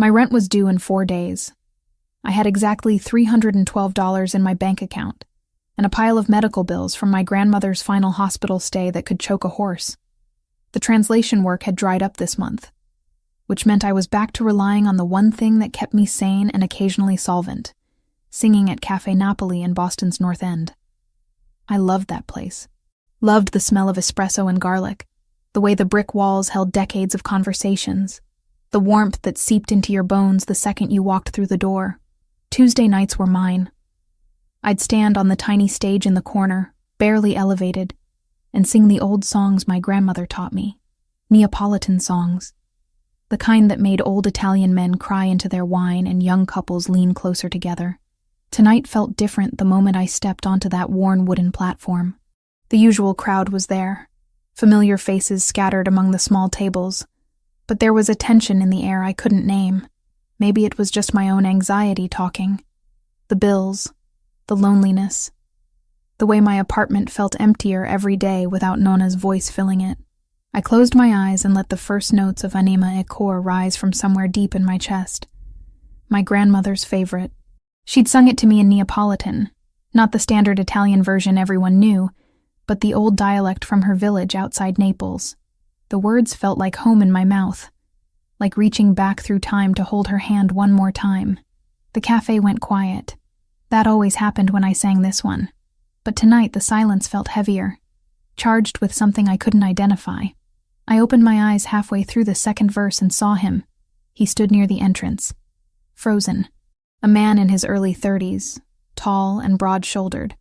My rent was due in 4 days. I had exactly $312 in my bank account, and a pile of medical bills from my grandmother's final hospital stay that could choke a horse. The translation work had dried up this month, which meant I was back to relying on the one thing that kept me sane and occasionally solvent, singing at Cafe Napoli in Boston's North End. I loved that place. Loved the smell of espresso and garlic, the way the brick walls held decades of conversations, the warmth that seeped into your bones the second you walked through the door. Tuesday nights were mine. I'd stand on the tiny stage in the corner, barely elevated, and sing the old songs my grandmother taught me, Neapolitan songs, the kind that made old Italian men cry into their wine and young couples lean closer together. Tonight felt different the moment I stepped onto that worn wooden platform. The usual crowd was there, familiar faces scattered among the small tables, but there was a tension in the air I couldn't name. Maybe it was just my own anxiety talking. The bills, the loneliness, the way my apartment felt emptier every day without Nona's voice filling it. I closed my eyes and let the first notes of Anima e Cor rise from somewhere deep in my chest. My grandmother's favorite. She'd sung it to me in Neapolitan, not the standard Italian version everyone knew, but the old dialect from her village outside Naples. The words felt like home in my mouth, like reaching back through time to hold her hand one more time. The cafe went quiet. That always happened when I sang this one. But tonight the silence felt heavier, charged with something I couldn't identify. I opened my eyes halfway through the second verse and saw him. He stood near the entrance, frozen. A man in his early 30s, tall and broad-shouldered,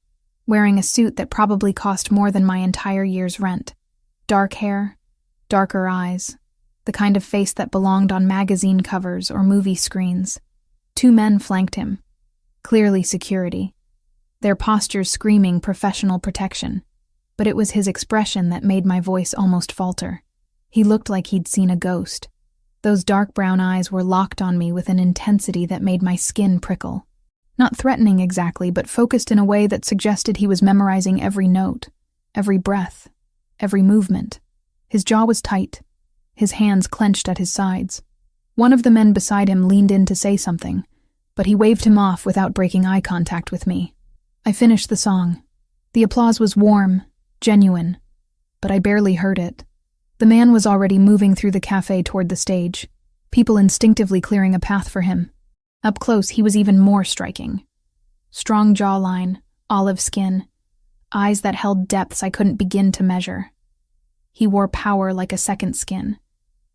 wearing a suit that probably cost more than my entire year's rent. Dark hair, darker eyes, the kind of face that belonged on magazine covers or movie screens. 2 men flanked him, clearly security, their postures screaming professional protection, but it was his expression that made my voice almost falter. He looked like he'd seen a ghost. Those dark brown eyes were locked on me with an intensity that made my skin prickle. Not threatening exactly, but focused in a way that suggested he was memorizing every note, every breath, every movement. His jaw was tight, his hands clenched at his sides. One of the men beside him leaned in to say something, but he waved him off without breaking eye contact with me. I finished the song. The applause was warm, genuine, but I barely heard it. The man was already moving through the cafe toward the stage, people instinctively clearing a path for him. Up close, he was even more striking. Strong jawline, olive skin, eyes that held depths I couldn't begin to measure. He wore power like a second skin,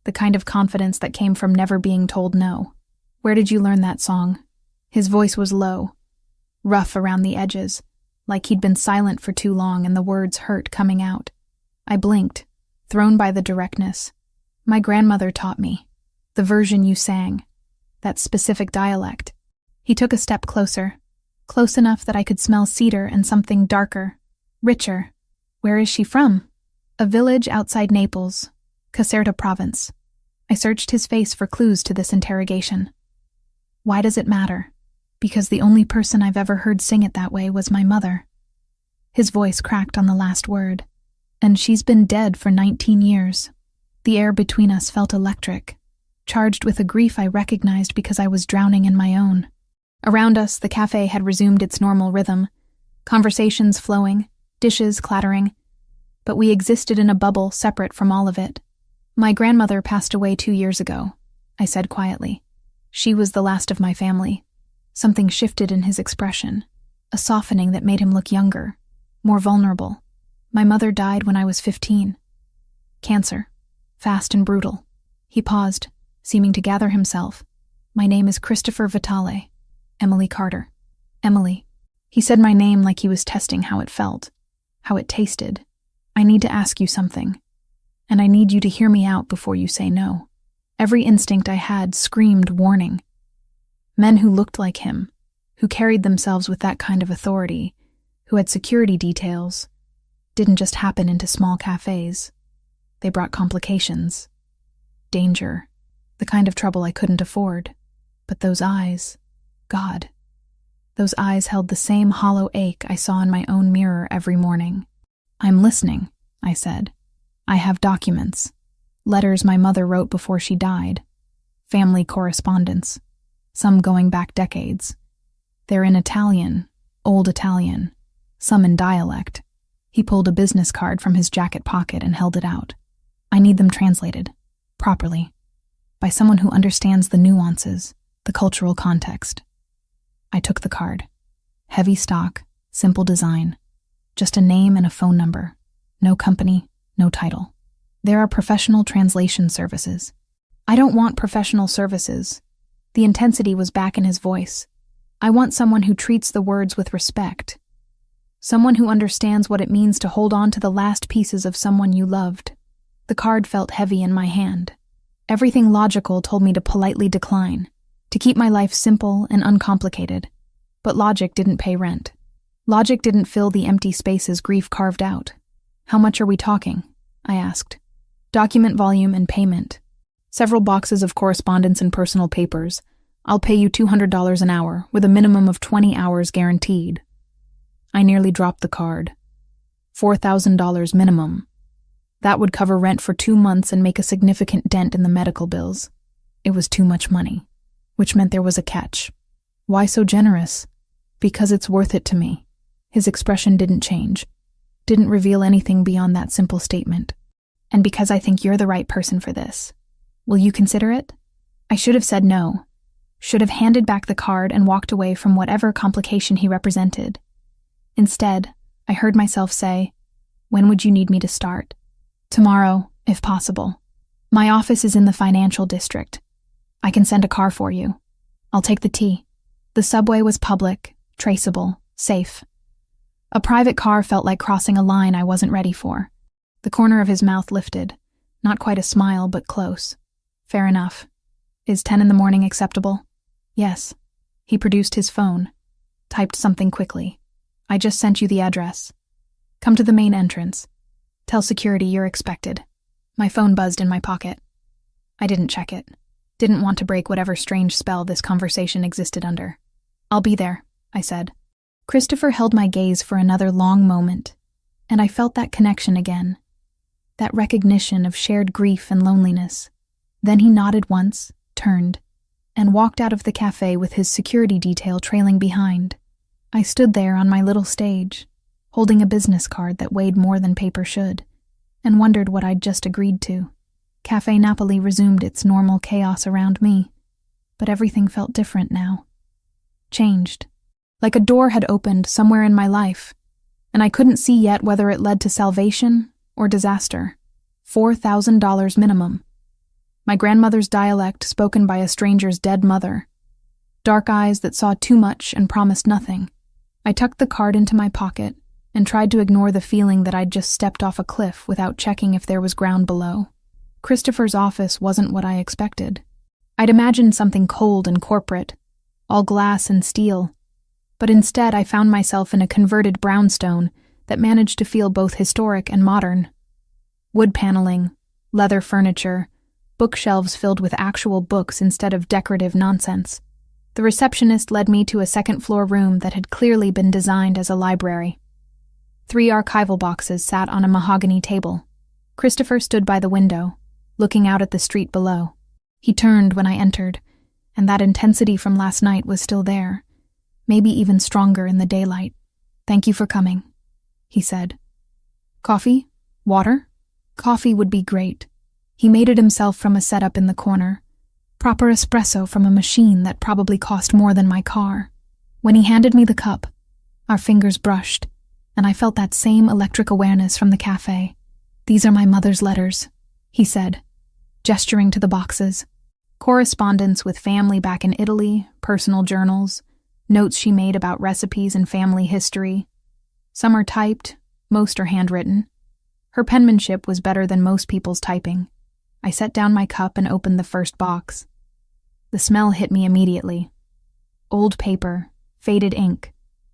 the kind of confidence that came from never being told no. "Where did you learn that song?" His voice was low, rough around the edges, like he'd been silent for too long and the words hurt coming out. I blinked, thrown by the directness. "My grandmother taught me. The version you sang. That specific dialect." He took a step closer, close enough that I could smell cedar and something darker, richer. "Where is she from?" "A village outside Naples, Caserta province." I searched his face for clues to this interrogation. "Why does it matter?" "Because the only person I've ever heard sing it that way was my mother." His voice cracked on the last word. "And she's been dead for 19 years. The air between us felt electric, charged with a grief I recognized because I was drowning in my own. Around us, the cafe had resumed its normal rhythm, conversations flowing, dishes clattering, but we existed in a bubble separate from all of it. "My grandmother passed away 2 years ago," I said quietly. "She was the last of my family." Something shifted in his expression, a softening that made him look younger, more vulnerable. "My mother died when I was 15. Cancer. Fast and brutal." He paused, seeming to gather himself. "My name is Christopher Vitale. Emily Carter." "Emily." He said my name like he was testing how it felt, how it tasted. "I need to ask you something, and I need you to hear me out before you say no." Every instinct I had screamed warning. Men who looked like him, who carried themselves with that kind of authority, who had security details, didn't just happen into small cafes. They brought complications, danger, the kind of trouble I couldn't afford. But those eyes, God, those eyes held the same hollow ache I saw in my own mirror every morning. "I'm listening," I said. "I have documents, letters my mother wrote before she died, family correspondence, some going back decades. They're in Italian, old Italian, some in dialect. He pulled a business card from his jacket pocket and held it out. I need them translated, properly, by someone who understands the nuances, the cultural context. I took the card. Heavy stock, simple design, just a name and a phone number. No company, no title. There are professional translation services. I don't want professional services. The intensity was back in his voice. I want someone who treats the words with respect. Someone who understands what it means to hold on to the last pieces of someone you loved. The card felt heavy in my hand. Everything logical told me to politely decline, to keep my life simple and uncomplicated. But logic didn't pay rent. Logic didn't fill the empty spaces grief carved out. How much are we talking? I asked. Document volume and payment. Several boxes of correspondence and personal papers. I'll pay you $200 an hour, with a minimum of 20 hours guaranteed. I nearly dropped the card. $4,000 minimum. That would cover rent for 2 months and make a significant dent in the medical bills. It was too much money, which meant there was a catch. Why so generous? Because it's worth it to me. His expression didn't change, didn't reveal anything beyond that simple statement. And because I think you're the right person for this. Will you consider it? I should have said no. Should have handed back the card and walked away from whatever complication he represented. Instead, I heard myself say, "When would you need me to start?" "Tomorrow, if possible. My office is in the financial district. I can send a car for you. I'll take the T." The subway was public, traceable, safe. A private car felt like crossing a line I wasn't ready for. The corner of his mouth lifted. Not quite a smile, but close. Fair enough. Is 10 in the morning acceptable? Yes. He produced his phone. Typed something quickly. I just sent you the address. Come to the main entrance. Tell security you're expected. My phone buzzed in my pocket. I didn't check it. Didn't want to break whatever strange spell this conversation existed under. I'll be there, I said. Christopher held my gaze for another long moment, and I felt that connection again. That recognition of shared grief and loneliness. Then he nodded once, turned, and walked out of the cafe with his security detail trailing behind. I stood there on my little stage, holding a business card that weighed more than paper should, and wondered what I'd just agreed to. Cafe Napoli resumed its normal chaos around me, but everything felt different now. Changed. Like a door had opened somewhere in my life, and I couldn't see yet whether it led to salvation or disaster. $4,000 minimum. My grandmother's dialect spoken by a stranger's dead mother. Dark eyes that saw too much and promised nothing. I tucked the card into my pocket and tried to ignore the feeling that I'd just stepped off a cliff without checking if there was ground below. Christopher's office wasn't what I expected. I'd imagined something cold and corporate, all glass and steel, but instead I found myself in a converted brownstone that managed to feel both historic and modern. Wood paneling, leather furniture, bookshelves filled with actual books instead of decorative nonsense. The receptionist led me to a second-floor room that had clearly been designed as a library. 3 archival boxes sat on a mahogany table. Christopher stood by the window, looking out at the street below. He turned when I entered, and that intensity from last night was still there, maybe even stronger in the daylight. "Thank you for coming," he said. "Coffee? Water?" Coffee would be great. He made it himself from a setup in the corner. Proper espresso from a machine that probably cost more than my car. When he handed me the cup, our fingers brushed, and I felt that same electric awareness from the cafe. "These are my mother's letters," he said, gesturing to the boxes. Correspondence with family back in Italy, personal journals, notes she made about recipes and family history. Some are typed, most are handwritten. Her penmanship was better than most people's typing. I set down my cup and opened the first box. The smell hit me immediately. Old paper, faded ink,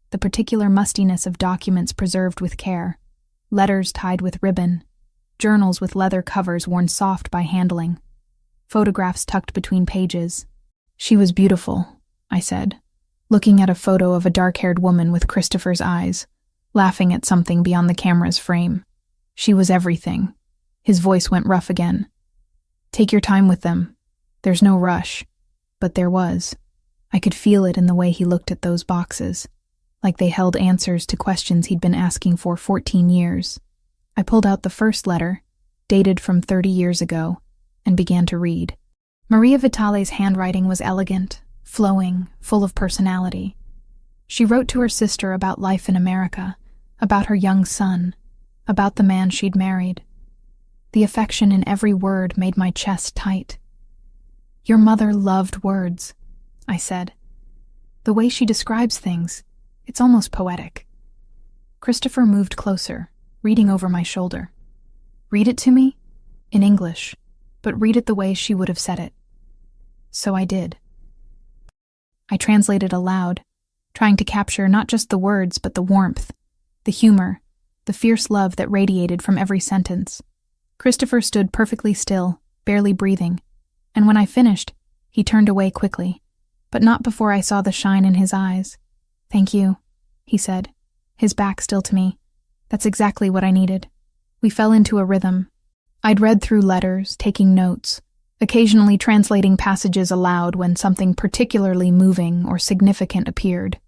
the particular mustiness of documents preserved with care, letters tied with ribbon, journals with leather covers worn soft by handling, photographs tucked between pages. "She was beautiful," I said, looking at a photo of a dark-haired woman with Christopher's eyes, laughing at something beyond the camera's frame. "She was everything." His voice went rough again. "Take your time with them. There's no rush, but there was. I could feel it in the way he looked at those boxes, like they held answers to questions he'd been asking for 14 years. I pulled out the first letter, dated from 30 years ago, and began to read. Maria Vitale's handwriting was elegant, flowing, full of personality. She wrote to her sister about life in America, about her young son, about the man she'd married. The affection in every word made my chest tight. "Your mother loved words," I said. "The way she describes things, it's almost poetic." Christopher moved closer, reading over my shoulder. "Read it to me? In English, but read it the way she would have said it." So I did. I translated aloud, trying to capture not just the words but the warmth, the humor, the fierce love that radiated from every sentence. Christopher stood perfectly still, barely breathing, and when I finished, he turned away quickly, but not before I saw the shine in his eyes. "Thank you," he said, his back still to me. "That's exactly what I needed." We fell into a rhythm. I'd read through letters, taking notes, occasionally translating passages aloud when something particularly moving or significant appeared.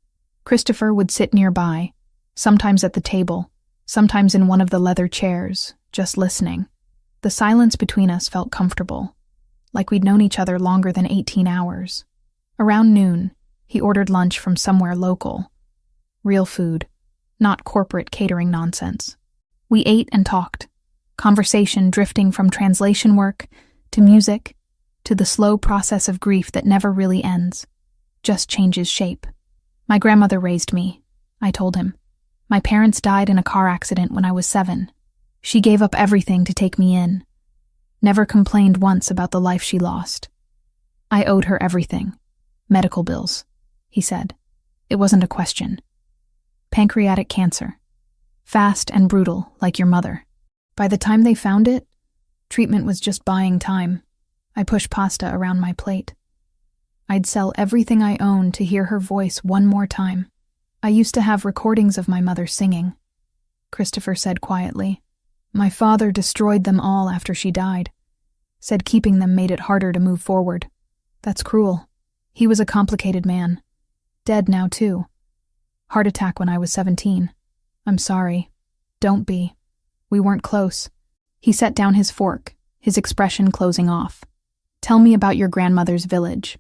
Christopher would sit nearby, sometimes at the table, sometimes in one of the leather chairs, just listening. The silence between us felt comfortable, like we'd known each other longer than 18 hours. Around noon, he ordered lunch from somewhere local. Real food, not corporate catering nonsense. We ate and talked, conversation drifting from translation work to music to the slow process of grief that never really ends, just changes shape. "My grandmother raised me," I told him. "My parents died in a car accident when I was 7. She gave up everything to take me in. Never complained once about the life she lost. I owed her everything. Medical bills," he said. "It wasn't a question. Pancreatic cancer. Fast and brutal, like your mother. By the time they found it, treatment was just buying time." I pushed pasta around my plate. I'd sell everything I owned to hear her voice one more time. "I used to have recordings of my mother singing," Christopher said quietly. "My father destroyed them all after she died. Said keeping them made it harder to move forward. That's cruel. He was a complicated man. Dead now, too. Heart attack when I was 17. I'm sorry. Don't be. We weren't close." He set down his fork, his expression closing off. "Tell me about your grandmother's village,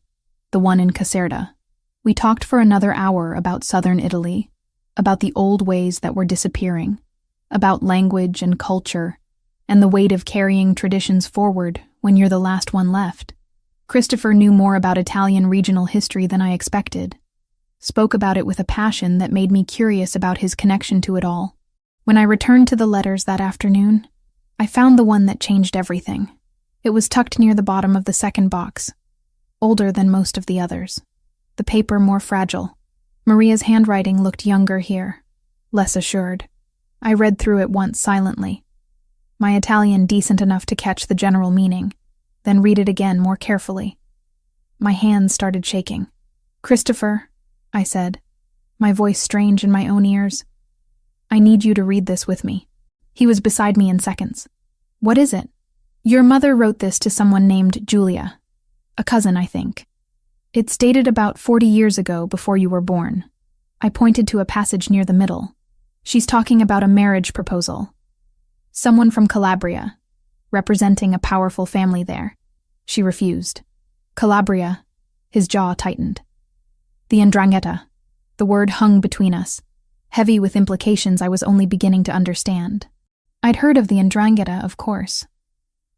the one in Caserta." We talked for another hour about southern Italy, about the old ways that were disappearing, about language and culture, and the weight of carrying traditions forward when you're the last one left. Christopher knew more about Italian regional history than I expected, spoke about it with a passion that made me curious about his connection to it all. When I returned to the letters that afternoon, I found the one that changed everything. It was tucked near the bottom of the second box, older than most of the others, the paper more fragile. Maria's handwriting looked younger here, less assured. I read through it once silently, my Italian decent enough to catch the general meaning, then read it again more carefully. My hands started shaking. "Christopher," I said, my voice strange in my own ears, "I need you to read this with me." He was beside me in seconds. "What is it?" "Your mother wrote this to someone named Julia. A cousin, I think. It's dated about 40 years ago, before you were born." I pointed to a passage near the middle. "She's talking about a marriage proposal. Someone from Calabria, representing a powerful family there. She refused." "Calabria," his jaw tightened. "The 'ndrangheta." The word hung between us, heavy with implications I was only beginning to understand. I'd heard of the 'ndrangheta, of course.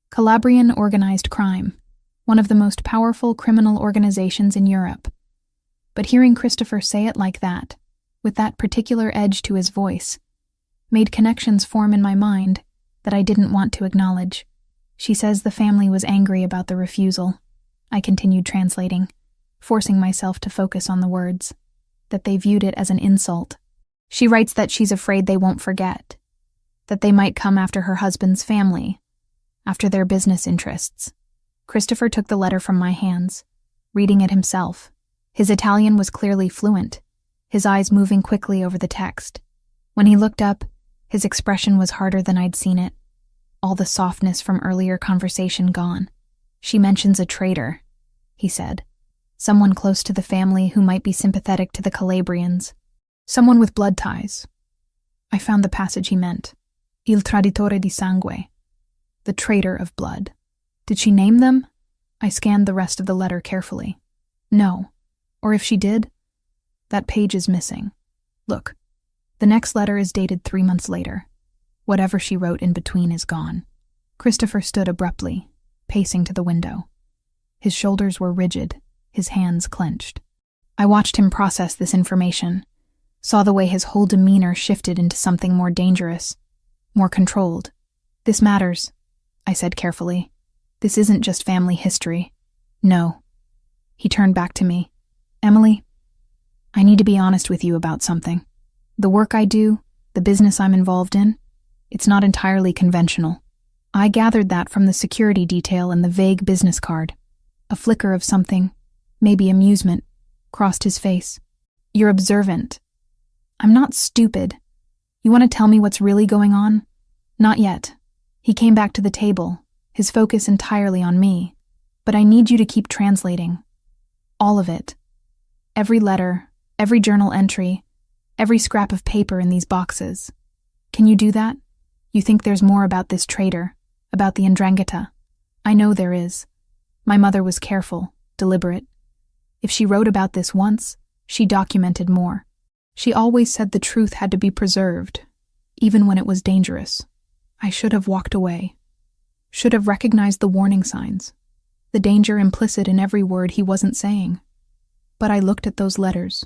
Calabrian organized crime, one of the most powerful criminal organizations in Europe. But hearing Christopher say it like that, with that particular edge to his voice, made connections form in my mind that I didn't want to acknowledge. "She says the family was angry about the refusal," I continued translating, forcing myself to focus on the words, "that they viewed it as an insult. She writes that she's afraid they won't forget, that they might come after her husband's family, after their business interests." Christopher took the letter from my hands, reading it himself. His Italian was clearly fluent, his eyes moving quickly over the text. When he looked up, his expression was harder than I'd seen it, all the softness from earlier conversation gone. "She mentions a traitor," he said. Someone close to the family who might be sympathetic to the Calabrians. Someone with blood ties. I found the passage he meant. Il traditore di sangue. The traitor of blood. Did she name them? I scanned the rest of the letter carefully. No. Or if she did, that page is missing. Look, the next letter is dated 3 months later. Whatever she wrote in between is gone. Christopher stood abruptly, pacing to the window. His shoulders were rigid, his hands clenched. I watched him process this information, saw the way his whole demeanor shifted into something more dangerous, more controlled. This matters, I said carefully. This isn't just family history. No. He turned back to me. Emily, I need to be honest with you about something. The work I do, the business I'm involved in, it's not entirely conventional. I gathered that from the security detail and the vague business card. A flicker of something, maybe amusement, crossed his face. You're observant. I'm not stupid. You want to tell me what's really going on? Not yet. He came back to the table, his focus entirely on me. But I need you to keep translating. All of it. Every letter, every journal entry, every scrap of paper in these boxes. Can you do that? You think there's more about this traitor, about the 'Ndrangheta? I know there is. My mother was careful, deliberate. If she wrote about this once, she documented more. She always said the truth had to be preserved, even when it was dangerous. I should have walked away. Should have recognized the warning signs, the danger implicit in every word he wasn't saying. But I looked at those letters,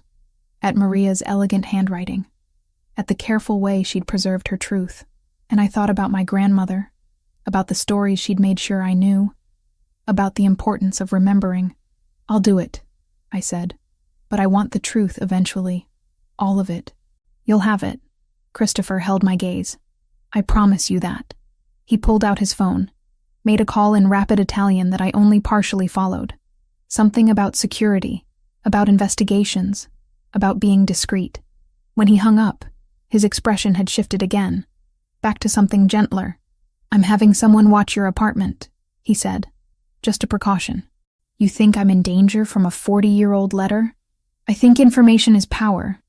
at Maria's elegant handwriting, at the careful way she'd preserved her truth, and I thought about my grandmother, about the stories she'd made sure I knew, about the importance of remembering. I'll do it, I said, but I want the truth eventually. All of it. You'll have it. Christopher held my gaze. I promise you that. He pulled out his phone, made a call in rapid Italian that I only partially followed. Something about security, about investigations, about being discreet. When he hung up, his expression had shifted again, back to something gentler. I'm having someone watch your apartment, he said. Just a precaution. You think I'm in danger from a 40-year-old letter? I think information is power,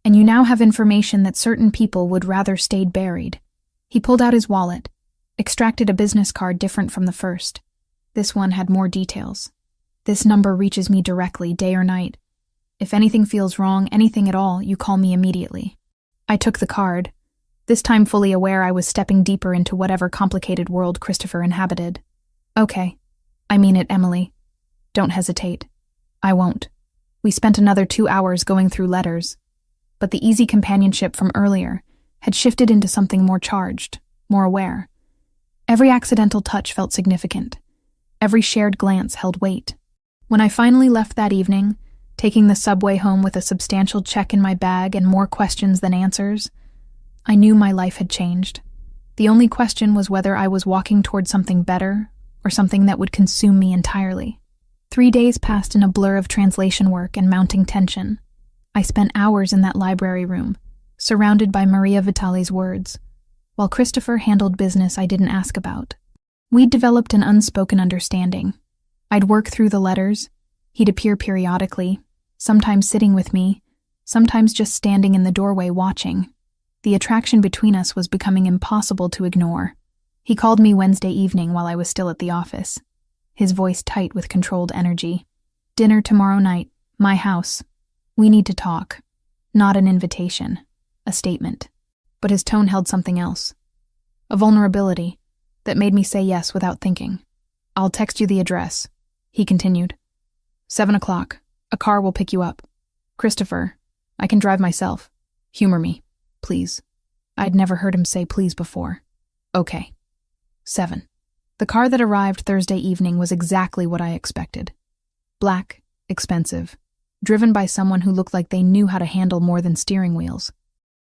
and you now have information that certain people would rather stayed buried. He pulled out his wallet, extracted a business card different from the first. This one had more details. This number reaches me directly, day or night. If anything feels wrong, anything at all, you call me immediately. I took the card, this time fully aware I was stepping deeper into whatever complicated world Christopher inhabited. Okay. I mean it, Emily. Don't hesitate. I won't. We spent another 2 hours going through letters, but the easy companionship from earlier had shifted into something more charged, more aware. Every accidental touch felt significant. Every shared glance held weight. When I finally left that evening, taking the subway home with a substantial check in my bag and more questions than answers, I knew my life had changed. The only question was whether I was walking toward something better or something that would consume me entirely. 3 days passed in a blur of translation work and mounting tension. I spent hours in that library room, surrounded by Maria Vitali's words, while Christopher handled business I didn't ask about. We'd developed an unspoken understanding. I'd work through the letters. He'd appear periodically, sometimes sitting with me, sometimes just standing in the doorway watching. The attraction between us was becoming impossible to ignore. He called me Wednesday evening while I was still at the office, his voice tight with controlled energy. Dinner tomorrow night, my house. We need to talk. Not an invitation, a statement. But his tone held something else. A vulnerability that made me say yes without thinking. I'll text you the address, he continued. 7 o'clock. A car will pick you up. Christopher, I can drive myself. Humor me, please. I'd never heard him say please before. Okay. 7. The car that arrived Thursday evening was exactly what I expected. Black, expensive, driven by someone who looked like they knew how to handle more than steering wheels.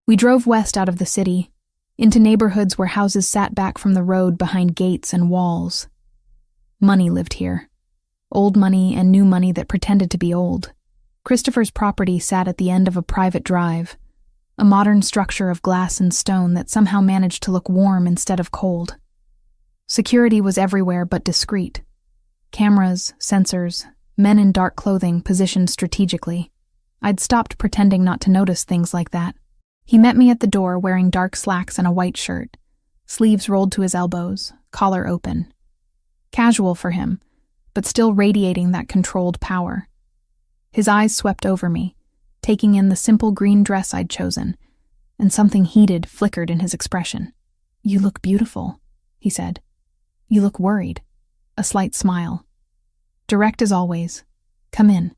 We drove west out of the city, into neighborhoods where houses sat back from the road behind gates and walls. Money lived here. Old money and new money that pretended to be old. Christopher's property sat at the end of a private drive, a modern structure of glass and stone that somehow managed to look warm instead of cold. Security was everywhere but discreet. Cameras, sensors, Men in dark clothing positioned strategically. I'd stopped pretending not to notice things like that. He met me at the door wearing dark slacks and a white shirt, sleeves rolled to his elbows, collar open. Casual for him, but still radiating that controlled power. His eyes swept over me, taking in the simple green dress I'd chosen, and something heated flickered in his expression. "You look beautiful," he said. "You look worried." A slight smile. Direct as always. "Come in."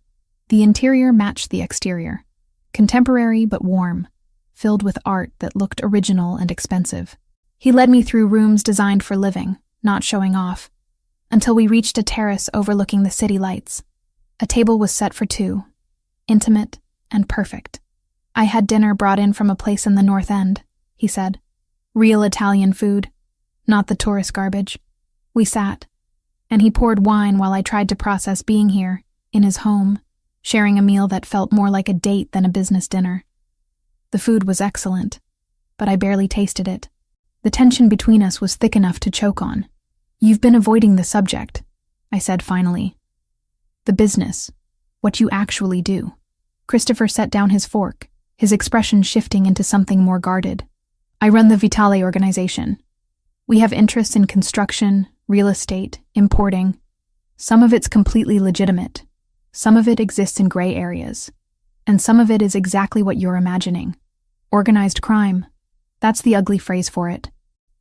The interior matched the exterior. Contemporary but warm, filled with art that looked original and expensive. He led me through rooms designed for living, not showing off, until we reached a terrace overlooking the city lights. A table was set for two, intimate and perfect. "I had dinner brought in from a place in the North End," he said. "Real Italian food, not the tourist garbage." We sat, and he poured wine while I tried to process being here, in his home, sharing a meal that felt more like a date than a business dinner. The food was excellent, but I barely tasted it. The tension between us was thick enough to choke on. "You've been avoiding the subject," I said finally. "The business, what you actually do." Christopher set down his fork, his expression shifting into something more guarded. "I run the Vitale organization. We have interests in construction, real estate, importing. Some of it's completely legitimate. Some of it exists in gray areas. And some of it is exactly what you're imagining. Organized crime. That's the ugly phrase for it.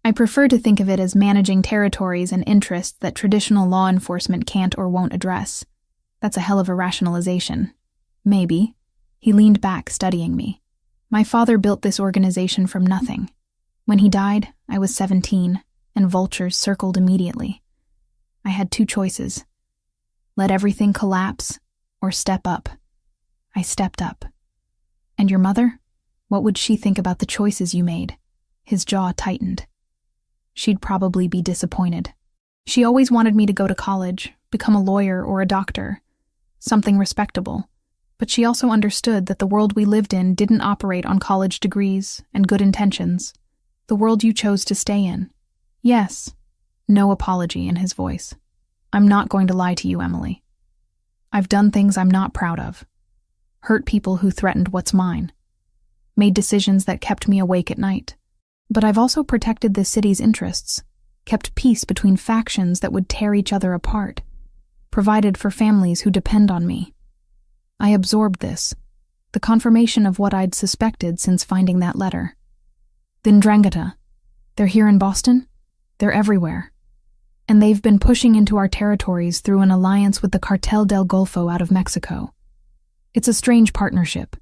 I prefer to think of it as managing territories and interests that traditional law enforcement can't or won't address. That's a hell of a rationalization. Maybe." He leaned back, studying me. "My father built this organization from nothing. When he died, I was 17, and vultures circled immediately. I had two choices. Let everything collapse, or step up. I stepped up. And your mother? What would she think about the choices you made?" His jaw tightened. "She'd probably be disappointed. She always wanted me to go to college, become a lawyer or a doctor, something respectable. But she also understood that the world we lived in didn't operate on college degrees and good intentions. The world you chose to stay in. Yes." No apology in his voice. "I'm not going to lie to you, Emily. I've done things I'm not proud of. Hurt people who threatened what's mine. Made decisions that kept me awake at night. But I've also protected this city's interests, kept peace between factions that would tear each other apart, provided for families who depend on me. I absorbed this, the confirmation of what I'd suspected since finding that letter. The Ndrangheta, they're here in Boston? They're everywhere. And they've been pushing into our territories through an alliance with the Cartel del Golfo out of Mexico. It's a strange partnership.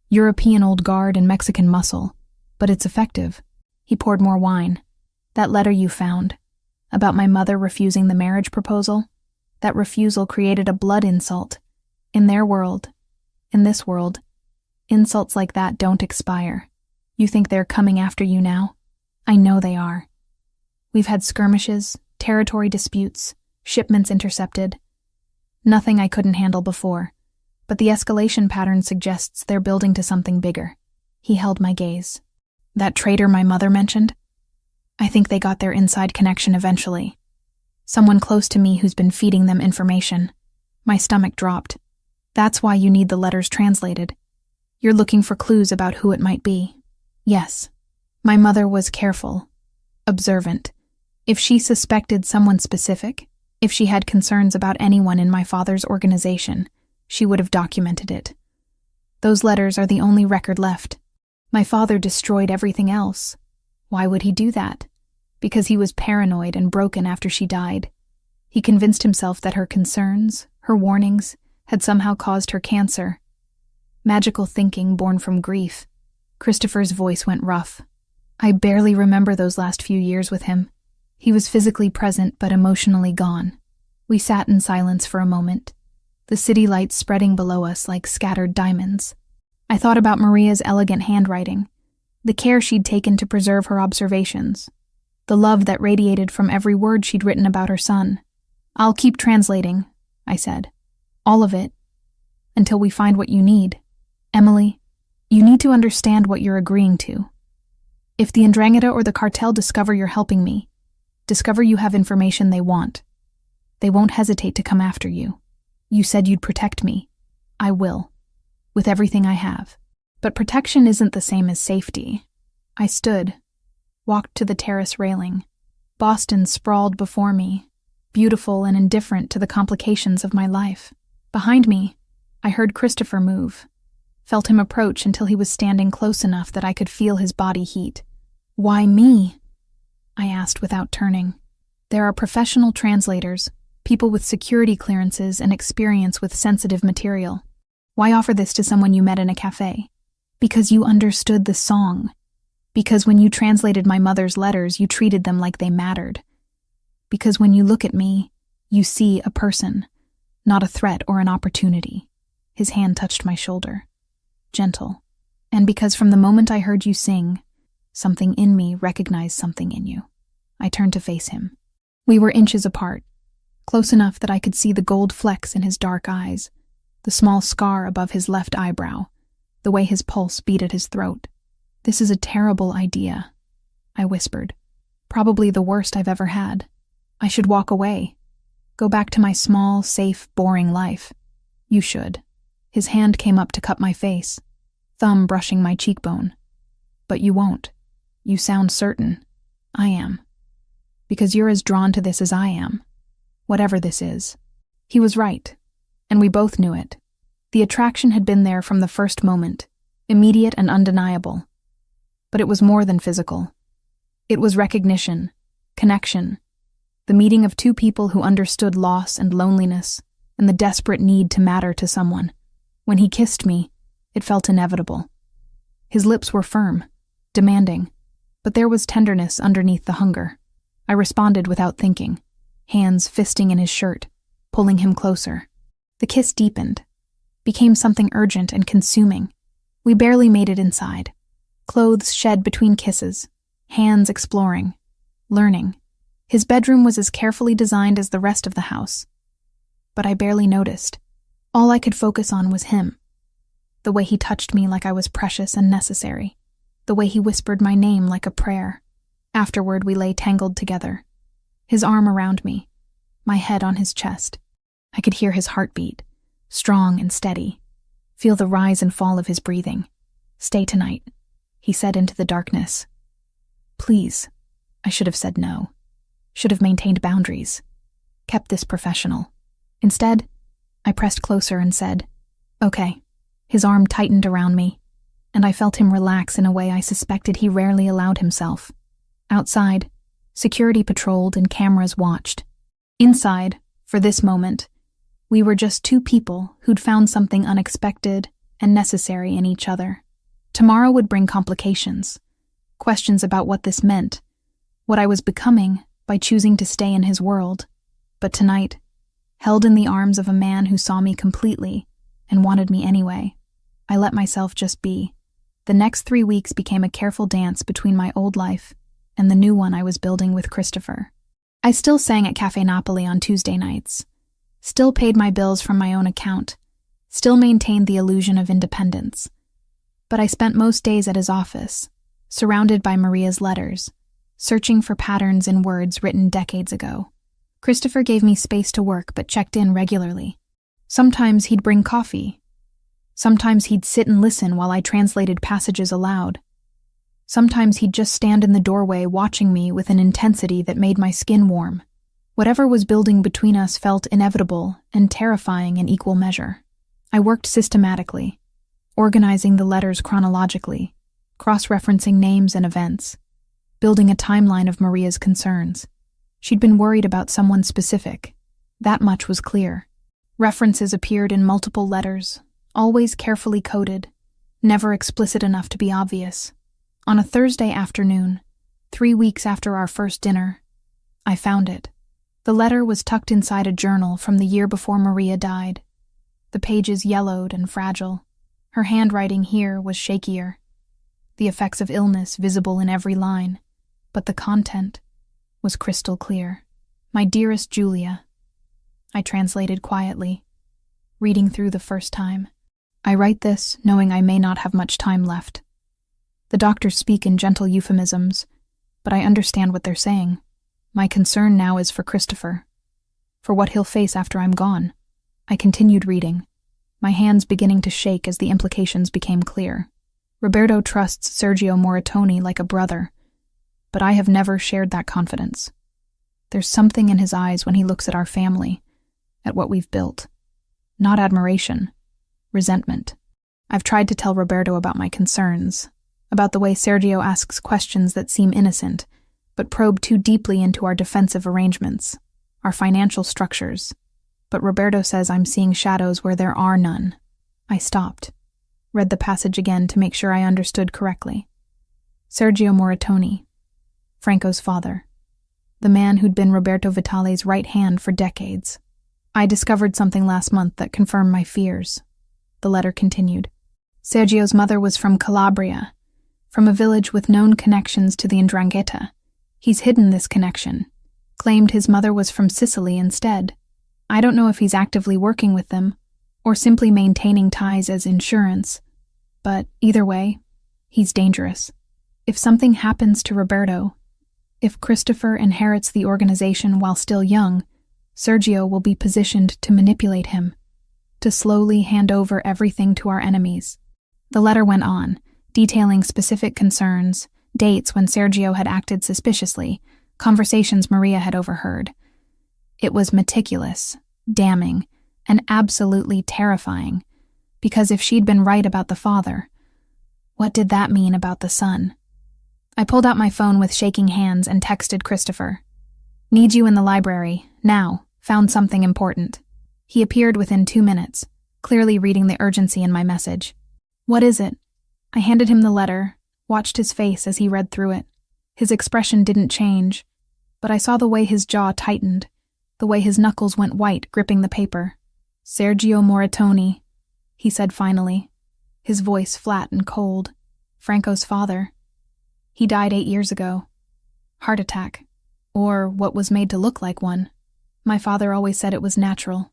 European old guard and Mexican muscle, but it's effective." He poured more wine. "That letter you found, about my mother refusing the marriage proposal, that refusal created a blood insult. In their world, in this world, insults like that don't expire. You think they're coming after you now? I know they are. We've had skirmishes, territory disputes, shipments intercepted. Nothing I couldn't handle before, but the escalation pattern suggests they're building to something bigger." He held my gaze. "That traitor my mother mentioned? I think they got their inside connection eventually. Someone close to me who's been feeding them information." My stomach dropped. "That's why you need the letters translated. You're looking for clues about who it might be." "Yes." My mother was careful, observant. If she suspected someone specific, if she had concerns about anyone in my father's organization, she would have documented it. Those letters are the only record left. My father destroyed everything else. Why would he do that? Because he was paranoid and broken after she died. He convinced himself that her concerns, her warnings, had somehow caused her cancer. Magical thinking born from grief. Christopher's voice went rough. I barely remember those last few years with him. He was physically present but emotionally gone. We sat in silence for a moment, the city lights spreading below us like scattered diamonds. I thought about Maria's elegant handwriting, the care she'd taken to preserve her observations, the love that radiated from every word she'd written about her son. "I'll keep translating," I said. "All of it, until we find what you need. Emily, you need to understand what you're agreeing to. If the Ndrangheta or the cartel discover you're helping me, discover you have information they want, they won't hesitate to come after you. You said you'd protect me. I will, with everything I have. But protection isn't the same as safety. I stood, walked to the terrace railing. Boston sprawled before me, beautiful and indifferent to the complications of my life. Behind me, I heard Christopher move, felt him approach until he was standing close enough that I could feel his body heat. Why me? I asked without turning. There are professional translators, people with security clearances and experience with sensitive material. Why offer this to someone you met in a cafe? Because you understood the song. Because when you translated my mother's letters, you treated them like they mattered. Because when you look at me, you see a person, not a threat or an opportunity. His hand touched my shoulder. Gentle. And because from the moment I heard you sing, something in me recognized something in you. I turned to face him. We were inches apart, close enough that I could see the gold flecks in his dark eyes, the small scar above his left eyebrow, the way his pulse beat at his throat. This is a terrible idea, I whispered. Probably the worst I've ever had. I should walk away. Go back to my small, safe, boring life. You should. His hand came up to cup my face, thumb brushing my cheekbone. But you won't. You sound certain. I am. Because you're as drawn to this as I am. Whatever this is. He was right, and we both knew it. The attraction had been there from the first moment, immediate and undeniable. But it was more than physical. It was recognition, connection, the meeting of two people who understood loss and loneliness and the desperate need to matter to someone. When he kissed me, it felt inevitable. His lips were firm, demanding, but there was tenderness underneath the hunger. I responded without thinking, hands fisting in his shirt, pulling him closer. The kiss deepened, became something urgent and consuming. We barely made it inside. Clothes shed between kisses, hands exploring, learning. His bedroom was as carefully designed as the rest of the house. But I barely noticed. All I could focus on was him. The way he touched me like I was precious and necessary. The way he whispered my name like a prayer. Afterward, we lay tangled together. His arm around me, my head on his chest. I could hear his heartbeat, strong and steady. Feel the rise and fall of his breathing. Stay tonight, he said into the darkness. Please. I should have said no. Should have maintained boundaries. Kept this professional. Instead, I pressed closer and said, okay. His arm tightened around me, and I felt him relax in a way I suspected he rarely allowed himself. Outside, security patrolled and cameras watched. Inside, for this moment, we were just two people who'd found something unexpected and necessary in each other. Tomorrow would bring complications, questions about what this meant, what I was becoming by choosing to stay in his world. But tonight, held in the arms of a man who saw me completely and wanted me anyway, I let myself just be. The next 3 weeks became a careful dance between my old life and the new one I was building with Christopher. I still sang at Cafe Napoli on Tuesday nights, still paid my bills from my own account, still maintained the illusion of independence. But I spent most days at his office, surrounded by Maria's letters, searching for patterns in words written decades ago. Christopher gave me space to work but checked in regularly. Sometimes he'd bring coffee. Sometimes he'd sit and listen while I translated passages aloud. Sometimes he'd just stand in the doorway watching me with an intensity that made my skin warm. Whatever was building between us felt inevitable and terrifying in equal measure. I worked systematically, organizing the letters chronologically, cross-referencing names and events, building a timeline of Maria's concerns. She'd been worried about someone specific. That much was clear. References appeared in multiple letters, always carefully coded, never explicit enough to be obvious. On a Thursday afternoon, 3 weeks after our first dinner, I found it. The letter was tucked inside a journal from the year before Maria died. The pages yellowed and fragile. Her handwriting here was shakier, the effects of illness visible in every line, but the content was crystal clear. My dearest Julia, I translated quietly, reading through the first time. I write this knowing I may not have much time left. The doctors speak in gentle euphemisms, but I understand what they're saying. My concern now is for Christopher, for what he'll face after I'm gone. I continued reading, my hands beginning to shake as the implications became clear. Roberto trusts Sergio Moratoni like a brother, but I have never shared that confidence. There's something in his eyes when he looks at our family, at what we've built. Not admiration, resentment. I've tried to tell Roberto about my concerns, about the way Sergio asks questions that seem innocent, but probe too deeply into our defensive arrangements, our financial structures. But Roberto says I'm seeing shadows where there are none. I stopped, read the passage again to make sure I understood correctly. Sergio Moratoni, Franco's father, the man who'd been Roberto Vitale's right hand for decades. I discovered something last month that confirmed my fears. The letter continued. Sergio's mother was from Calabria, from a village with known connections to the 'Ndrangheta. He's hidden this connection, claimed his mother was from Sicily instead. I don't know if he's actively working with them, or simply maintaining ties as insurance, but either way, he's dangerous. If something happens to Roberto, if Christopher inherits the organization while still young, Sergio will be positioned to manipulate him, to slowly hand over everything to our enemies. The letter went on, detailing specific concerns, dates when Sergio had acted suspiciously, conversations Maria had overheard. It was meticulous, damning, and absolutely terrifying, because if she'd been right about the father, what did that mean about the son? I pulled out my phone with shaking hands and texted Christopher. Need you in the library, now, found something important. He appeared within 2 minutes, clearly reading the urgency in my message. What is it? I handed him the letter, watched his face as he read through it. His expression didn't change, but I saw the way his jaw tightened, the way his knuckles went white gripping the paper. Sergio Moratoni, he said finally, his voice flat and cold. Franco's father. He died 8 years ago. Heart attack. Or what was made to look like one. My father always said it was natural.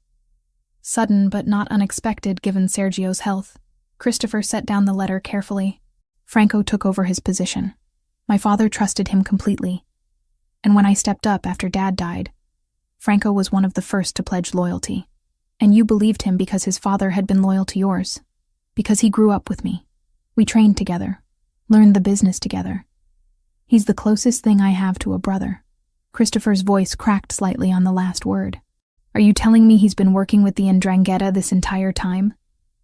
Sudden but not unexpected given Sergio's health. Christopher set down the letter carefully. Franco took over his position. My father trusted him completely. And when I stepped up after Dad died, Franco was one of the first to pledge loyalty. And you believed him because his father had been loyal to yours. Because he grew up with me. We trained together. Learned the business together. He's the closest thing I have to a brother. Christopher's voice cracked slightly on the last word. Are you telling me he's been working with the 'Ndrangheta this entire time?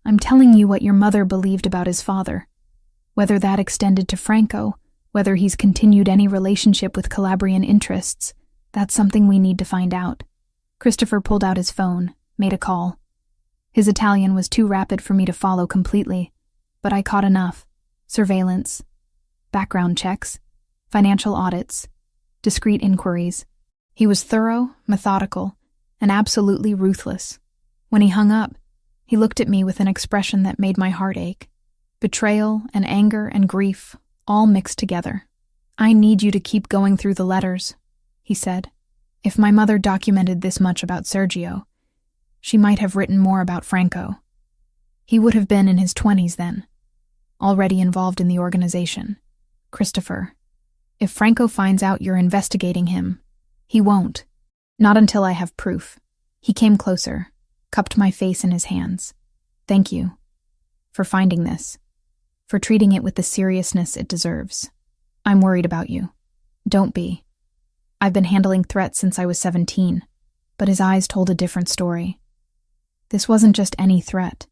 I'm telling you what your mother believed about his father. Whether that extended to Franco, whether he's continued any relationship with Calabrian interests, that's something we need to find out. Christopher pulled out his phone, made a call. His Italian was too rapid for me to follow completely, but I caught enough. Surveillance, background checks, financial audits, discreet inquiries. He was thorough, methodical, and absolutely ruthless. When he hung up, he looked at me with an expression that made my heart ache. Betrayal and anger and grief, all mixed together. I need you to keep going through the letters, he said. If my mother documented this much about Sergio, she might have written more about Franco. He would have been in his 20s then, already involved in the organization. Christopher, if Franco finds out you're investigating him, he won't. Not until I have proof. He came closer, cupped my face in his hands. Thank you. For finding this. For treating it with the seriousness it deserves. I'm worried about you. Don't be. I've been handling threats since I was 17, but his eyes told a different story. This wasn't just any threat.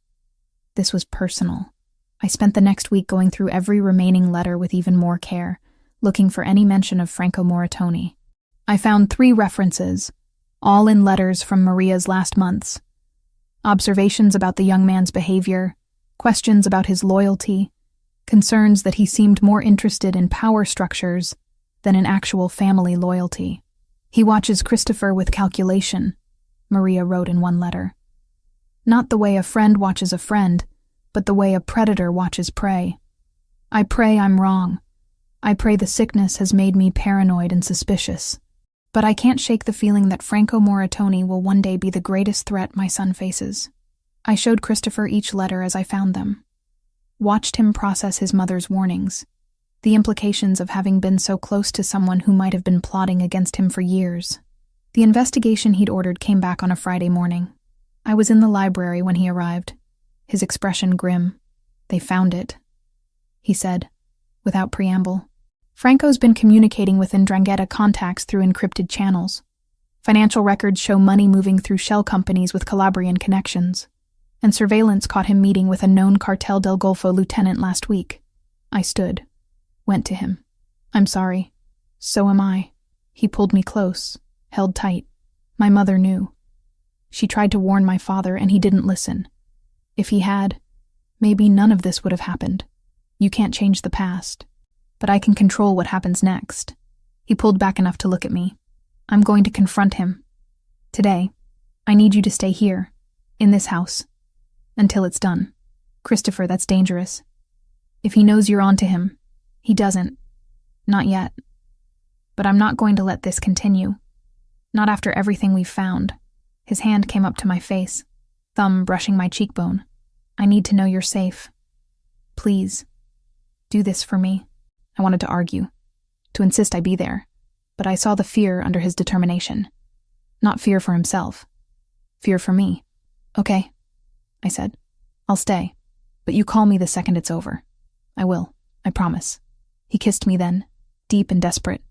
This was personal. I spent the next week going through every remaining letter with even more care, looking for any mention of Franco Moratoni. I found 3 references, all in letters from Maria's last months. Observations about the young man's behavior, questions about his loyalty, concerns that he seemed more interested in power structures than in actual family loyalty. He watches Christopher with calculation, Maria wrote in one letter. Not the way a friend watches a friend, but the way a predator watches prey. I pray I'm wrong. I pray the sickness has made me paranoid and suspicious. But I can't shake the feeling that Franco Moratoni will one day be the greatest threat my son faces. I showed Christopher each letter as I found them. Watched him process his mother's warnings, the implications of having been so close to someone who might have been plotting against him for years. The investigation he'd ordered came back on a Friday morning. I was in the library when he arrived, his expression grim. "They found it," he said, without preamble. "Franco's been communicating with 'Ndrangheta contacts through encrypted channels. Financial records show money moving through shell companies with Calabrian connections, and surveillance caught him meeting with a known Cartel del Golfo lieutenant last week." I stood, went to him. "I'm sorry. So am I." He pulled me close, held tight. "My mother knew. She tried to warn my father, and he didn't listen. If he had, maybe none of this would have happened. You can't change the past, but I can control what happens next." He pulled back enough to look at me. "I'm going to confront him. Today, I need you to stay here, in this house, until it's done. Christopher, that's dangerous. If he knows you're onto him, he doesn't. Not yet. But I'm not going to let this continue. Not after everything we've found." His hand came up to my face, thumb brushing my cheekbone. "I need to know you're safe. Please, do this for me." I wanted to argue, to insist I be there, but I saw the fear under his determination. Not fear for himself, fear for me. "Okay," I said. "I'll stay, but you call me the second it's over." "I will, I promise." He kissed me then, deep and desperate,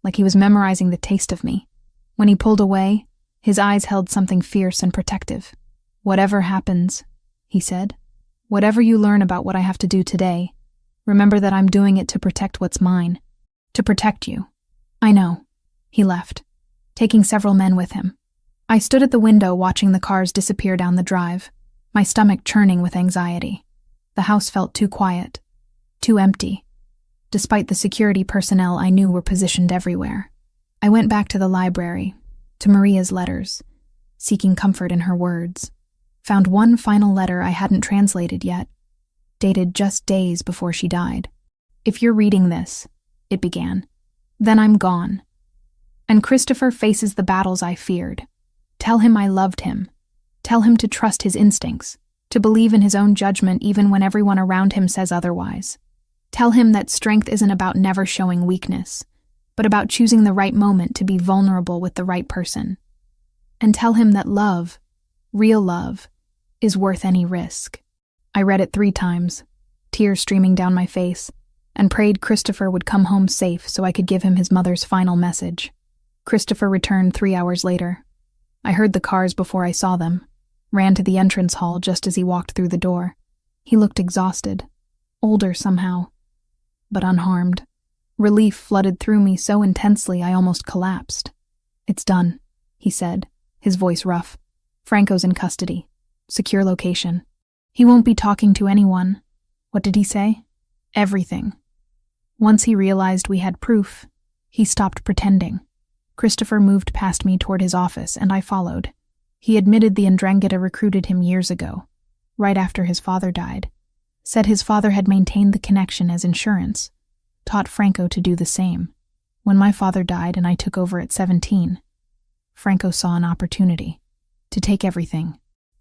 like he was memorizing the taste of me. When he pulled away, his eyes held something fierce and protective. "Whatever happens," he said, "whatever you learn about what I have to do today, remember that I'm doing it to protect what's mine. To protect you." "I know." He left, taking several men with him. I stood at the window watching the cars disappear down the drive, my stomach churning with anxiety. The house felt too quiet, too empty, despite the security personnel I knew were positioned everywhere. I went back to the library, to Maria's letters, seeking comfort in her words. Found one final letter I hadn't translated yet, dated just days before she died. "If you're reading this," it began, "then I'm gone. And Christopher faces the battles I feared. Tell him I loved him. Tell him to trust his instincts, to believe in his own judgment even when everyone around him says otherwise. Tell him that strength isn't about never showing weakness, but about choosing the right moment to be vulnerable with the right person. And tell him that love, real love, is worth any risk." I read it 3 times, tears streaming down my face, and prayed Christopher would come home safe so I could give him his mother's final message. Christopher returned 3 hours later. I heard the cars before I saw them, ran to the entrance hall just as he walked through the door. He looked exhausted, older somehow, but unharmed. Relief flooded through me so intensely I almost collapsed. "It's done," he said, his voice rough. "Franco's in custody. Secure location. He won't be talking to anyone." What did he say? Everything. Once he realized we had proof, he stopped pretending. Christopher moved past me toward his office, and I followed. He admitted the 'Ndrangheta recruited him years ago, right after his father died. Said his father had maintained the connection as insurance. Taught Franco to do the same. When my father died and I took over at 17, Franco saw an opportunity to take everything,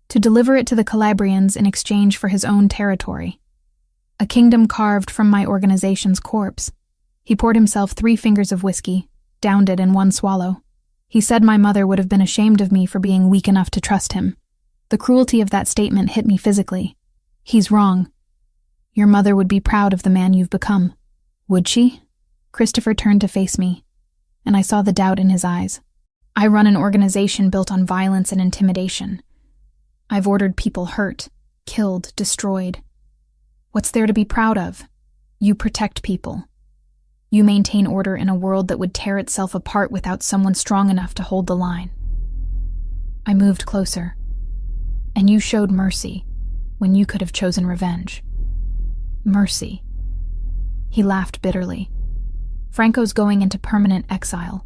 to deliver it to the Calabrians in exchange for his own territory. A kingdom carved from my organization's corpse. He poured himself 3 fingers of whiskey, downed it in one swallow. He said my mother would have been ashamed of me for being weak enough to trust him. The cruelty of that statement hit me physically. He's wrong. Your mother would be proud of the man you've become. Would she? Christopher turned to face me, and I saw the doubt in his eyes. I run an organization built on violence and intimidation. I've ordered people hurt, killed, destroyed. What's there to be proud of? You protect people. You maintain order in a world that would tear itself apart without someone strong enough to hold the line. I moved closer, and you showed mercy when you could have chosen revenge. Mercy. He laughed bitterly. Franco's going into permanent exile.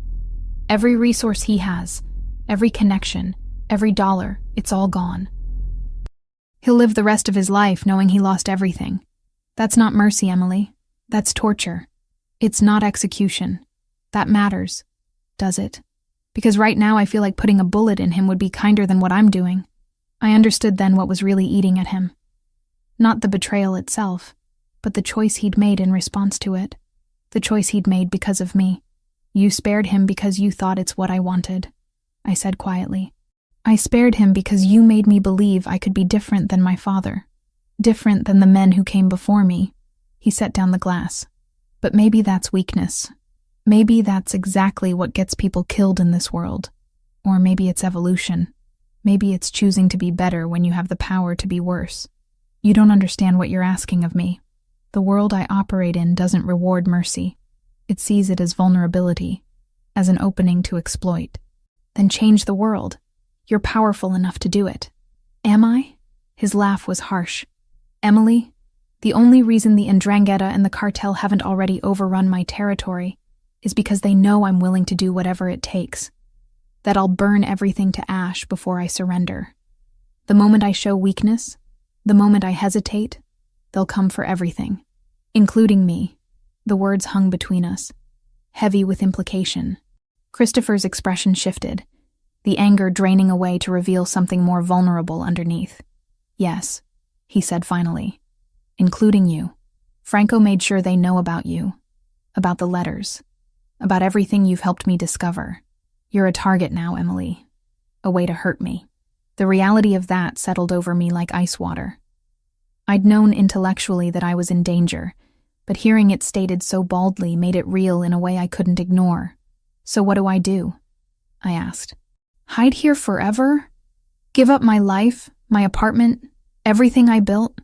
Every resource he has, every connection, every dollar, it's all gone. He'll live the rest of his life knowing he lost everything. That's not mercy, Emily. That's torture. It's not execution. That matters, does it? Because right now I feel like putting a bullet in him would be kinder than what I'm doing. I understood then what was really eating at him. Not the betrayal itself, but the choice he'd made in response to it. The choice he'd made because of me. You spared him because you thought it's what I wanted, I said quietly. I spared him because you made me believe I could be different than my father, different than the men who came before me. He set down the glass. But maybe that's weakness. Maybe that's exactly what gets people killed in this world. Or maybe it's evolution. Maybe it's choosing to be better when you have the power to be worse. You don't understand what you're asking of me. The world I operate in doesn't reward mercy. It sees it as vulnerability, as an opening to exploit. Then change the world. You're powerful enough to do it. Am I? His laugh was harsh. Emily, the only reason the Ndrangheta and the cartel haven't already overrun my territory is because they know I'm willing to do whatever it takes. That I'll burn everything to ash before I surrender. The moment I show weakness, the moment I hesitate, they'll come for everything, including me. The words hung between us, heavy with implication. Christopher's expression shifted, the anger draining away to reveal something more vulnerable underneath. Yes, he said finally, including you. Franco made sure they know about you, about the letters, about everything you've helped me discover. You're a target now, Emily. A way to hurt me. The reality of that settled over me like ice water. I'd known intellectually that I was in danger, but hearing it stated so baldly made it real in a way I couldn't ignore. So what do? I asked. Hide here forever? Give up my life, my apartment, everything I built?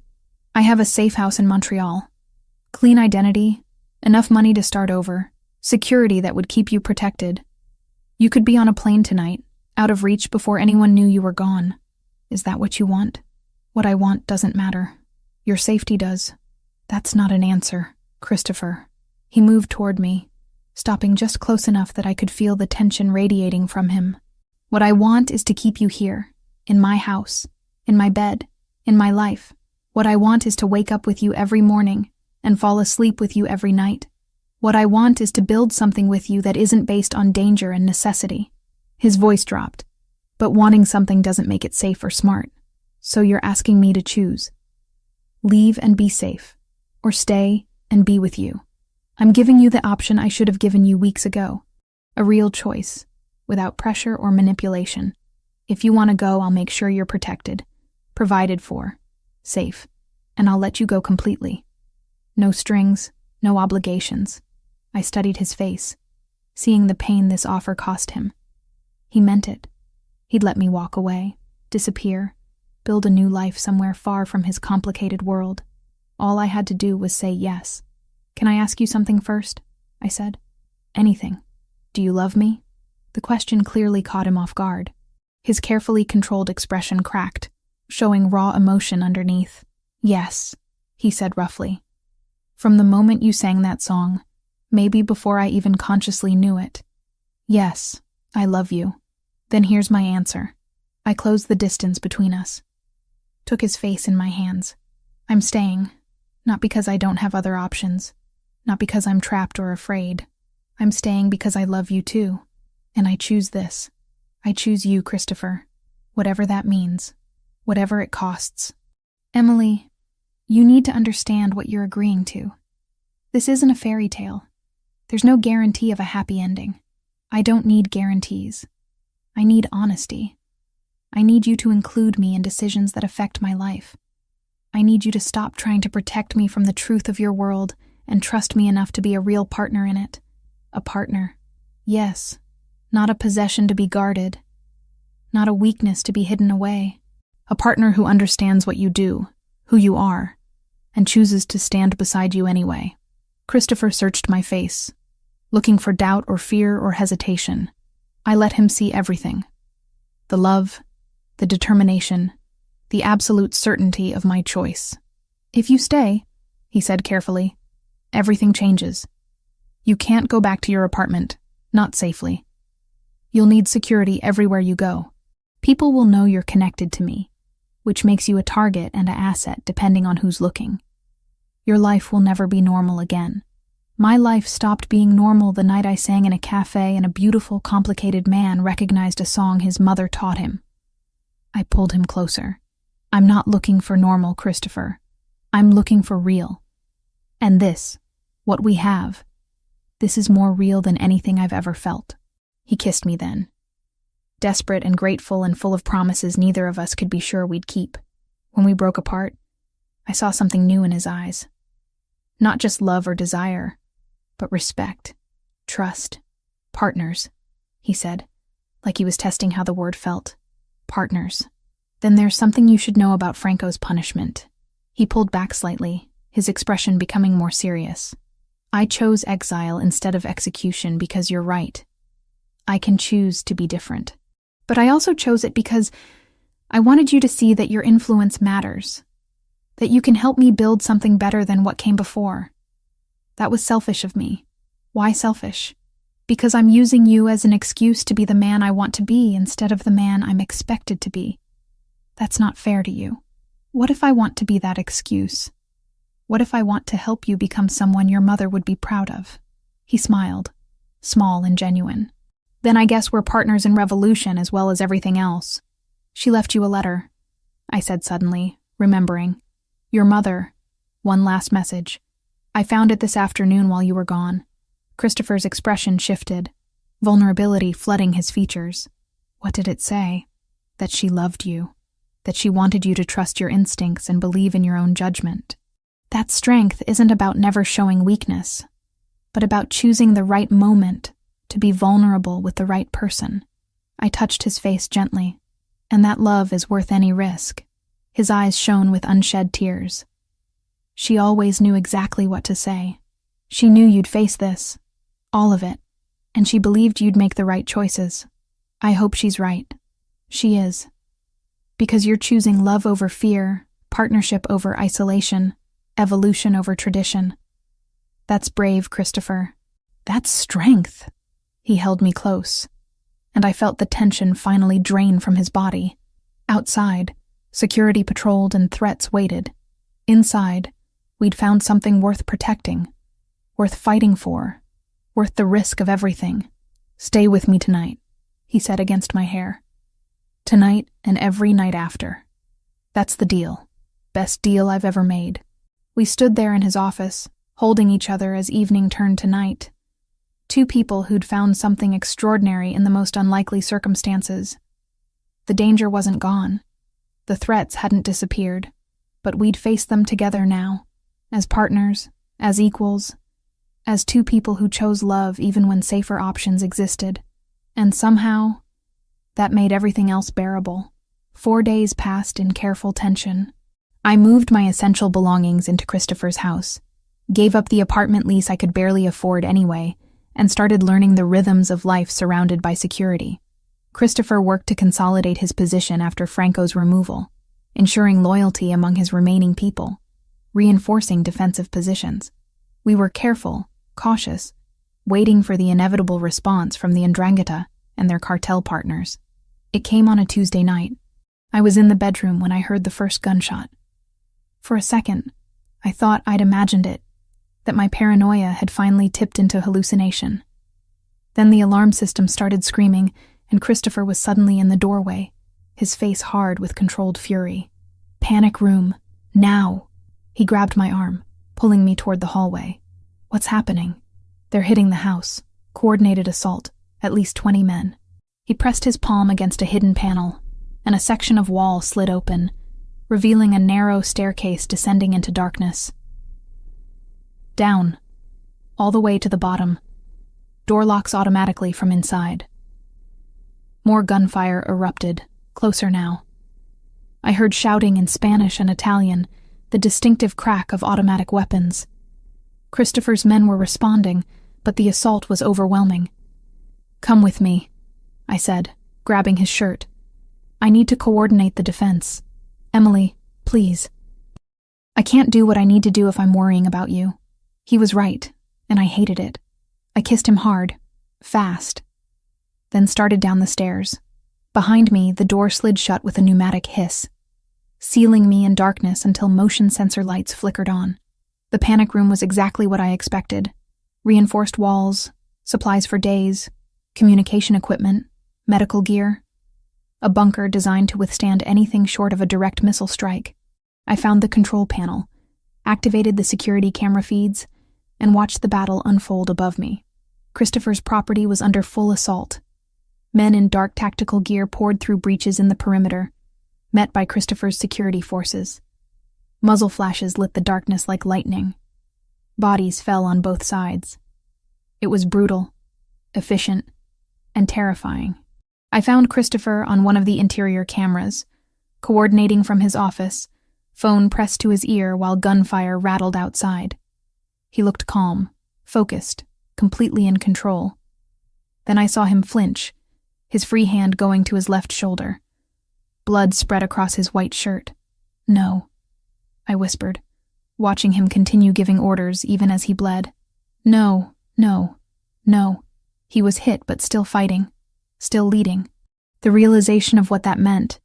I have a safe house in Montreal. Clean identity, enough money to start over, security that would keep you protected. You could be on a plane tonight, out of reach before anyone knew you were gone. Is that what you want? What I want doesn't matter. Your safety does. That's not an answer, Christopher. He moved toward me, stopping just close enough that I could feel the tension radiating from him. What I want is to keep you here, in my house, in my bed, in my life. What I want is to wake up with you every morning and fall asleep with you every night. What I want is to build something with you that isn't based on danger and necessity. His voice dropped. But wanting something doesn't make it safe or smart. So you're asking me to choose. Leave and be safe, or stay and be with you. I'm giving you the option I should have given you weeks ago. A real choice, without pressure or manipulation. If you want to go, I'll make sure you're protected, provided for, safe, and I'll let you go completely. No strings, no obligations. I studied his face, seeing the pain this offer cost him. He meant it. He'd let me walk away, disappear, build a new life somewhere far from his complicated world. All I had to do was say yes. Can I ask you something first? I said. Anything. Do you love me? The question clearly caught him off guard. His carefully controlled expression cracked, showing raw emotion underneath. Yes, he said roughly. From the moment you sang that song, maybe before I even consciously knew it. Yes, I love you. Then here's my answer. I closed the distance between us. Took his face in my hands. I'm staying, not because I don't have other options, not because I'm trapped or afraid. I'm staying because I love you too. And I choose this. I choose you, Christopher. Whatever that means. Whatever it costs. Emily, you need to understand what you're agreeing to. This isn't a fairy tale. There's no guarantee of a happy ending. I don't need guarantees. I need honesty. I need you to include me in decisions that affect my life. I need you to stop trying to protect me from the truth of your world and trust me enough to be a real partner in it. A partner. Yes, not a possession to be guarded. Not a weakness to be hidden away. A partner who understands what you do, who you are, and chooses to stand beside you anyway. Christopher searched my face, looking for doubt or fear or hesitation. I let him see everything. The love, the determination, the absolute certainty of my choice. If you stay, he said carefully, everything changes. You can't go back to your apartment, not safely. You'll need security everywhere you go. People will know you're connected to me, which makes you a target and an asset depending on who's looking. Your life will never be normal again. My life stopped being normal the night I sang in a cafe and a beautiful, complicated man recognized a song his mother taught him. I pulled him closer. I'm not looking for normal, Christopher. I'm looking for real. And this, what we have, this is more real than anything I've ever felt. He kissed me then. desperate and grateful and full of promises neither of us could be sure we'd keep. When we broke apart, I saw something new in his eyes. Not just love or desire, but respect, trust, partners, he said, like he was testing how the word felt. Partners. Then there's something you should know about Franco's punishment. He pulled back slightly, his expression becoming more serious. I chose exile instead of execution because you're right. I can choose to be different. But I also chose it because I wanted you to see that your influence matters, that you can help me build something better than what came before. That was selfish of me. Why selfish? Because I'm using you as an excuse to be the man I want to be instead of the man I'm expected to be. That's not fair to you. What if I want to be that excuse? What if I want to help you become someone your mother would be proud of? He smiled, small and genuine. Then I guess we're partners in revolution as well as everything else. She left you a letter, I said suddenly, remembering. Your mother. One last message. I found it this afternoon while you were gone. Christopher's expression shifted, vulnerability flooding his features. What did it say? That she loved you. That she wanted you to trust your instincts and believe in your own judgment. That strength isn't about never showing weakness, but about choosing the right moment to be vulnerable with the right person. I touched his face gently, and that love is worth any risk. His eyes shone with unshed tears. She always knew exactly what to say. She knew you'd face this, all of it, and she believed you'd make the right choices. I hope she's right. She is. Because you're choosing love over fear, partnership over isolation, evolution over tradition. That's brave, Christopher. That's strength. He held me close, and I felt the tension finally drain from his body. Outside, security patrolled and threats waited. Inside, we'd found something worth protecting, worth fighting for, worth the risk of everything. Stay with me tonight, he said against my hair. Tonight and every night after. That's the deal. Best deal I've ever made. We stood there in his office, holding each other as evening turned to night. Two people who'd found something extraordinary in the most unlikely circumstances. The danger wasn't gone. The threats hadn't disappeared, but we'd face them together now, as partners, as equals, as two people who chose love even when safer options existed. And somehow, that made everything else bearable. 4 days passed in careful tension. I moved my essential belongings into Christopher's house, gave up the apartment lease I could barely afford anyway, and started learning the rhythms of life surrounded by security. Christopher worked to consolidate his position after Franco's removal, ensuring loyalty among his remaining people, reinforcing defensive positions. We were careful, cautious, waiting for the inevitable response from the Ndrangheta and their cartel partners. It came on a Tuesday night. I was in the bedroom when I heard the first gunshot. For a second, I thought I'd imagined it, that my paranoia had finally tipped into hallucination. Then the alarm system started screaming, and Christopher was suddenly in the doorway, his face hard with controlled fury. Panic room, now! He grabbed my arm, pulling me toward the hallway. What's happening? They're hitting the house. Coordinated assault, at least 20 men. He pressed his palm against a hidden panel, and a section of wall slid open, revealing a narrow staircase descending into darkness. Down, all the way to the bottom. Door locks automatically from inside. More gunfire erupted, closer now. I heard shouting in Spanish and Italian, the distinctive crack of automatic weapons. Christopher's men were responding, but the assault was overwhelming. Come with me, I said, grabbing his shirt. I need to coordinate the defense. Emily, please. I can't do what I need to do if I'm worrying about you. He was right, and I hated it. I kissed him hard, fast, then started down the stairs. Behind me, the door slid shut with a pneumatic hiss, sealing me in darkness until motion sensor lights flickered on. The panic room was exactly what I expected. Reinforced walls, supplies for days, communication equipment, medical gear. A bunker designed to withstand anything short of a direct missile strike. I found the control panel, activated the security camera feeds, and watched the battle unfold above me. Christopher's property was under full assault. Men in dark tactical gear poured through breaches in the perimeter, met by Christopher's security forces. Muzzle flashes lit the darkness like lightning. Bodies fell on both sides. It was brutal, efficient, and terrifying. I found Christopher on one of the interior cameras, coordinating from his office, phone pressed to his ear while gunfire rattled outside. He looked calm, focused, completely in control. Then I saw him flinch, his free hand going to his left shoulder. Blood spread across his white shirt. "No," I whispered, watching him continue giving orders even as he bled. "No, no, no." He was hit but still fighting, still leading. The realization of what that meant,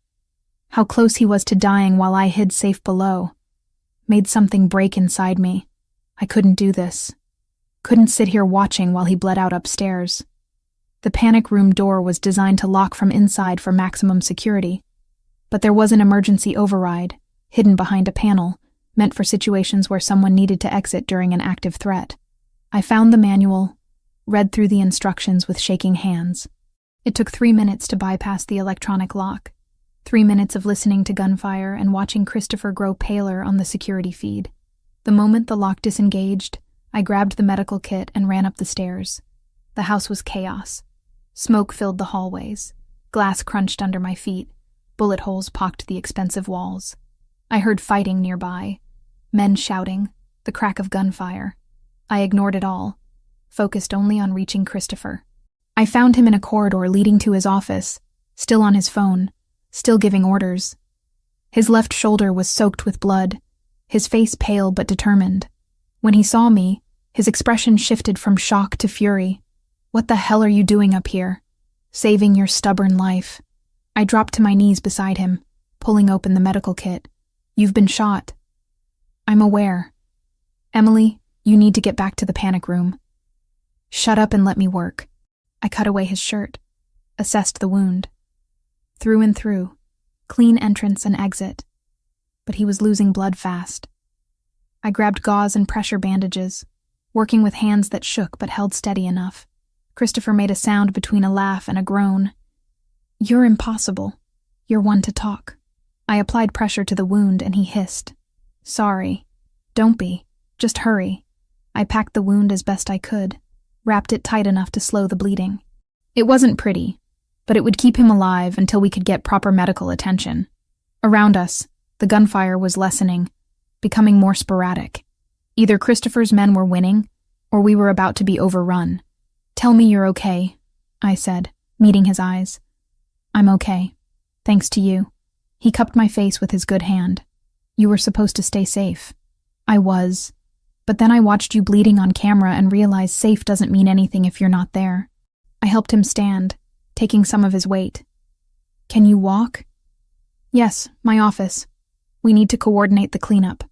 how close he was to dying while I hid safe below, made something break inside me. I couldn't do this. Couldn't sit here watching while he bled out upstairs. The panic room door was designed to lock from inside for maximum security, but there was an emergency override, hidden behind a panel, meant for situations where someone needed to exit during an active threat. I found the manual, read through the instructions with shaking hands. It took 3 minutes to bypass the electronic lock, 3 minutes of listening to gunfire and watching Christopher grow paler on the security feed. The moment the lock disengaged, I grabbed the medical kit and ran up the stairs. The house was chaos. Smoke filled the hallways. Glass crunched under my feet. Bullet holes pocked the expensive walls. I heard fighting nearby. Men shouting, the crack of gunfire. I ignored it all, focused only on reaching Christopher. I found him in a corridor leading to his office, still on his phone, still giving orders. His left shoulder was soaked with blood, his face pale but determined. When he saw me, his expression shifted from shock to fury. "What the hell are you doing up here? Saving your stubborn life." I dropped to my knees beside him, pulling open the medical kit. "You've been shot." "I'm aware." "Emily, you need to get back to the panic room." "Shut up and let me work." I cut away his shirt, assessed the wound. Through and through, clean entrance and exit. But he was losing blood fast. I grabbed gauze and pressure bandages, working with hands that shook but held steady enough. Christopher made a sound between a laugh and a groan. "You're impossible. You're one to talk." I applied pressure to the wound and he hissed. "Sorry. Don't be. Just hurry." I packed the wound as best I could, wrapped it tight enough to slow the bleeding. It wasn't pretty, but it would keep him alive until we could get proper medical attention. Around us, the gunfire was lessening, becoming more sporadic. Either Christopher's men were winning, or we were about to be overrun. "Tell me you're okay," I said, meeting his eyes. "I'm okay. Thanks to you." He cupped my face with his good hand. "You were supposed to stay safe." "I was. But then I watched you bleeding on camera and realized safe doesn't mean anything if you're not there." I helped him stand, taking some of his weight. "Can you walk?" "Yes, my office. We need to coordinate the cleanup."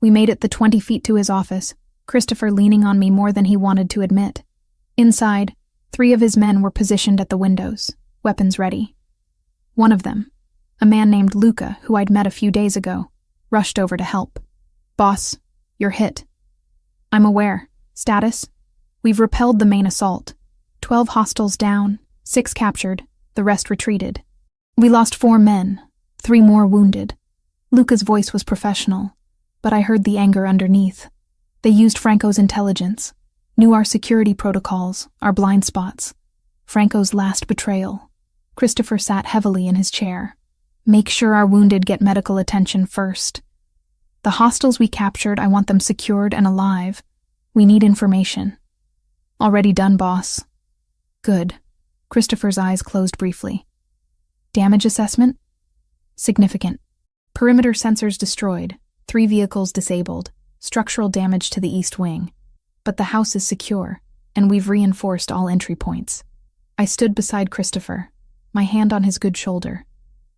We made it the 20 feet to his office, Christopher leaning on me more than he wanted to admit. Inside, 3 of his men were positioned at the windows, weapons ready. One of them, a man named Luca, who I'd met a few days ago, rushed over to help. "Boss, you're hit." "I'm aware. Status?" "We've repelled the main assault. 12 hostiles down, 6 captured, the rest retreated. We lost 4 men, 3 more wounded." Luca's voice was professional, but I heard the anger underneath. They used Franco's intelligence, knew our security protocols, our blind spots. Franco's last betrayal. Christopher sat heavily in his chair. "Make sure our wounded get medical attention first. The hostiles we captured, I want them secured and alive. We need information." "Already done, boss." "Good." Christopher's eyes closed briefly. "Damage assessment?" "Significant. Perimeter sensors destroyed, 3 vehicles disabled, structural damage to the east wing. But the house is secure, and we've reinforced all entry points." I stood beside Christopher, my hand on his good shoulder,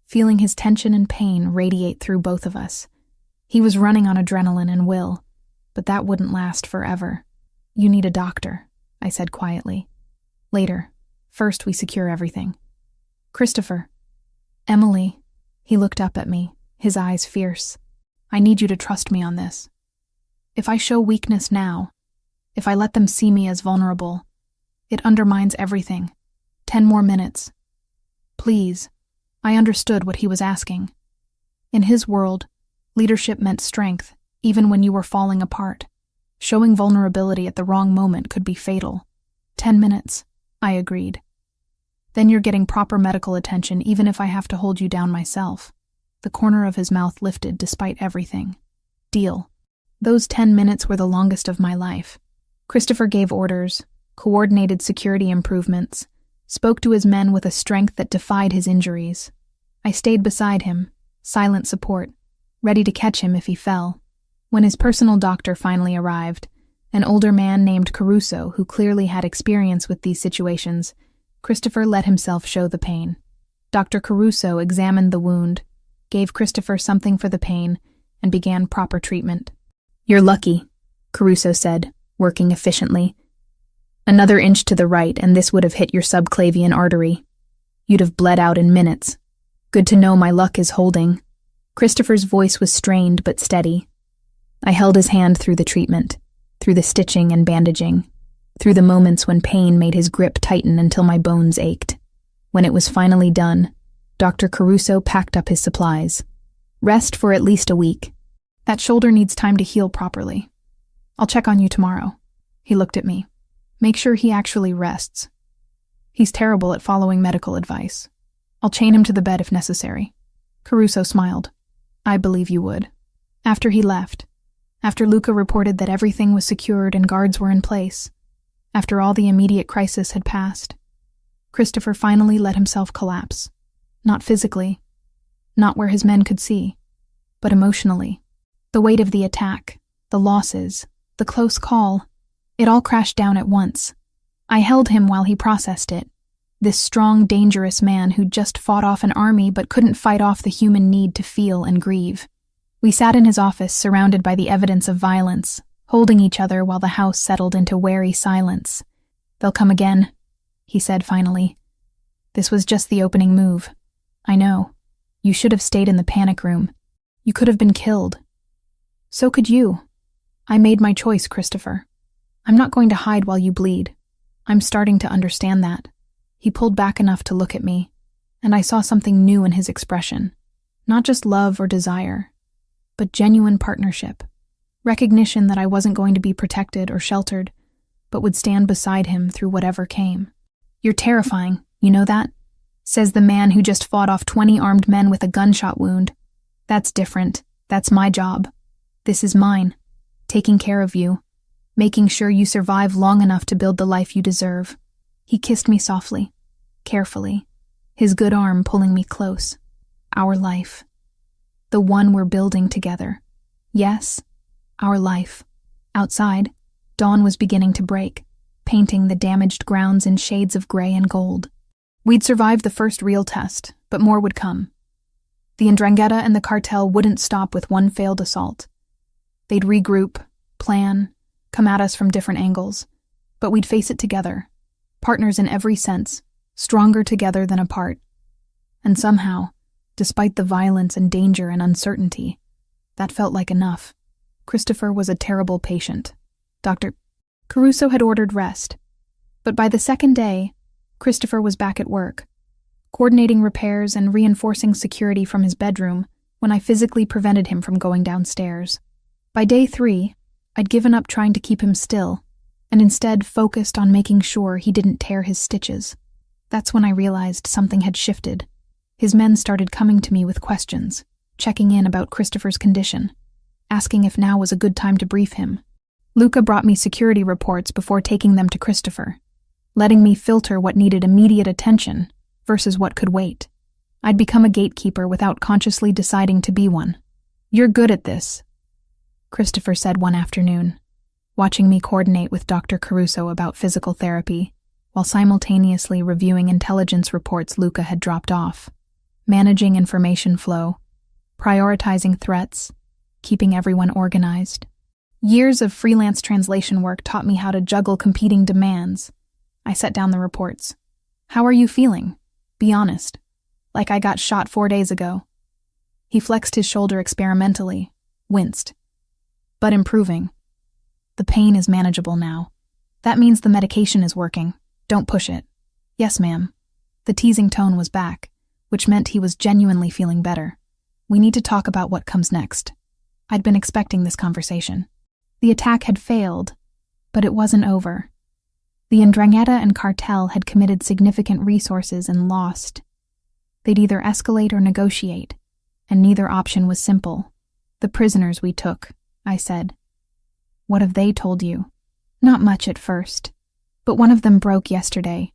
feeling his tension and pain radiate through both of us. He was running on adrenaline and will, but that wouldn't last forever. "You need a doctor," I said quietly. "Later. First we secure everything." "Christopher." "Emily." He looked up at me, his eyes fierce. "I need you to trust me on this. If I show weakness now, if I let them see me as vulnerable, it undermines everything. 10 more minutes, Please. I understood what he was asking. In his world, leadership meant strength, even when you were falling apart. Showing vulnerability at the wrong moment could be fatal. 10 minutes, I agreed. Then you're getting proper medical attention even if I have to hold you down myself. The corner of his mouth lifted despite everything. Deal. Those 10 minutes were the longest of my life. Christopher gave orders, coordinated security improvements, spoke to his men with a strength that defied his injuries. I stayed beside him, silent support, ready to catch him if he fell. When his personal doctor finally arrived, an older man named Caruso who clearly had experience with these situations, Christopher let himself show the pain. Dr. Caruso examined the wound, gave Christopher something for the pain, and began proper treatment. You're lucky, Caruso said, working efficiently. Another inch to the right and this would have hit your subclavian artery. You'd have bled out in minutes. Good to know my luck is holding. Christopher's voice was strained but steady. I held his hand through the treatment, through the stitching and bandaging, through the moments when pain made his grip tighten until my bones ached. When it was finally done, Dr. Caruso packed up his supplies. Rest for at least a week. That shoulder needs time to heal properly. I'll check on you tomorrow. He looked at me. Make sure he actually rests. He's terrible at following medical advice. I'll chain him to the bed if necessary. Caruso smiled. I believe you would. After he left, after Luca reported that everything was secured and guards were in place, after all the immediate crisis had passed, Christopher finally let himself collapse. Not physically, not where his men could see, but emotionally. The weight of the attack, the losses, the close call, it all crashed down at once. I held him while he processed it. This strong, dangerous man who'd just fought off an army but couldn't fight off the human need to feel and grieve. We sat in his office surrounded by the evidence of violence, holding each other while the house settled into wary silence. They'll come again, he said finally. This was just the opening move. I know. You should have stayed in the panic room. You could have been killed. So could you. I made my choice, Christopher. I'm not going to hide while you bleed. I'm starting to understand that. He pulled back enough to look at me, and I saw something new in his expression. Not just love or desire, but genuine partnership. Recognition that I wasn't going to be protected or sheltered, but would stand beside him through whatever came. You're terrifying, you know that? Says the man who just fought off 20 armed men with a gunshot wound. That's different. That's my job. This is mine. Taking care of you. Making sure you survive long enough to build the life you deserve. He kissed me softly, carefully, his good arm pulling me close. Our life. The one we're building together. Yes, our life. Outside, dawn was beginning to break, painting the damaged grounds in shades of gray and gold. We'd survived the first real test, but more would come. The 'Ndrangheta and the cartel wouldn't stop with one failed assault. They'd regroup, plan, come at us from different angles, but we'd face it together, partners in every sense, stronger together than apart. And somehow, despite the violence and danger and uncertainty, that felt like enough. Christopher was a terrible patient. Dr. Caruso had ordered rest, but by the second day, Christopher was back at work, coordinating repairs and reinforcing security from his bedroom when I physically prevented him from going downstairs. By day 3, I'd given up trying to keep him still, and instead focused on making sure he didn't tear his stitches. That's when I realized something had shifted. His men started coming to me with questions, checking in about Christopher's condition, asking if now was a good time to brief him. Luca brought me security reports before taking them to Christopher, letting me filter what needed immediate attention versus what could wait. I'd become a gatekeeper without consciously deciding to be one. You're good at this, Christopher said one afternoon, watching me coordinate with Dr. Caruso about physical therapy, while simultaneously reviewing intelligence reports Luca had dropped off, managing information flow, prioritizing threats, keeping everyone organized. Years of freelance translation work taught me how to juggle competing demands. I set down the reports. How are you feeling? Be honest. Like I got shot 4 days ago. He flexed his shoulder experimentally, winced. But improving. The pain is manageable now. That means the medication is working. Don't push it. Yes, ma'am. The teasing tone was back. which meant he was genuinely feeling better. We need to talk about what comes next. I'd been expecting this conversation. The attack had failed, but it wasn't over. The Ndrangheta and cartel had committed significant resources and lost. They'd either escalate or negotiate, and neither option was simple. The prisoners we took, I said. What have they told you? Not much at first, but one of them broke yesterday.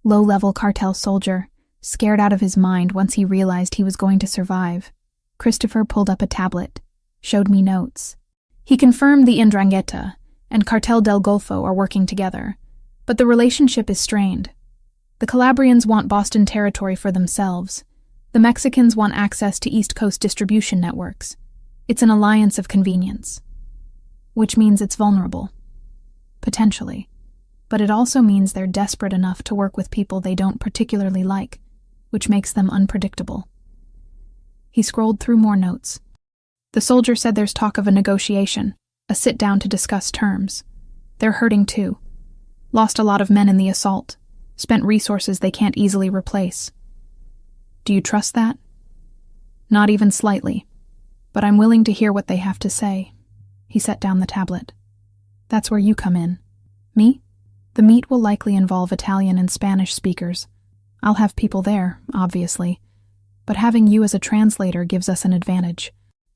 Low-level cartel soldier, scared out of his mind once he realized he was going to survive. Christopher pulled up a tablet, showed me notes. He confirmed the Ndrangheta and Cartel del Golfo are working together, but the relationship is strained. The Calabrians want Boston territory for themselves. The Mexicans want access to East Coast distribution networks. It's an alliance of convenience, which means it's vulnerable. Potentially. But it also means they're desperate enough to work with people they don't particularly like, which makes them unpredictable. He scrolled through more notes. The soldier said there's talk of a negotiation, a sit-down to discuss terms. They're hurting too. Lost a lot of men in the assault. Spent resources they can't easily replace. Do you trust that? Not even slightly. But I'm willing to hear what they have to say. He set down the tablet. That's where you come in. Me? The meet will likely involve Italian and Spanish speakers. I'll have people there, obviously. But having you as a translator gives us an advantage.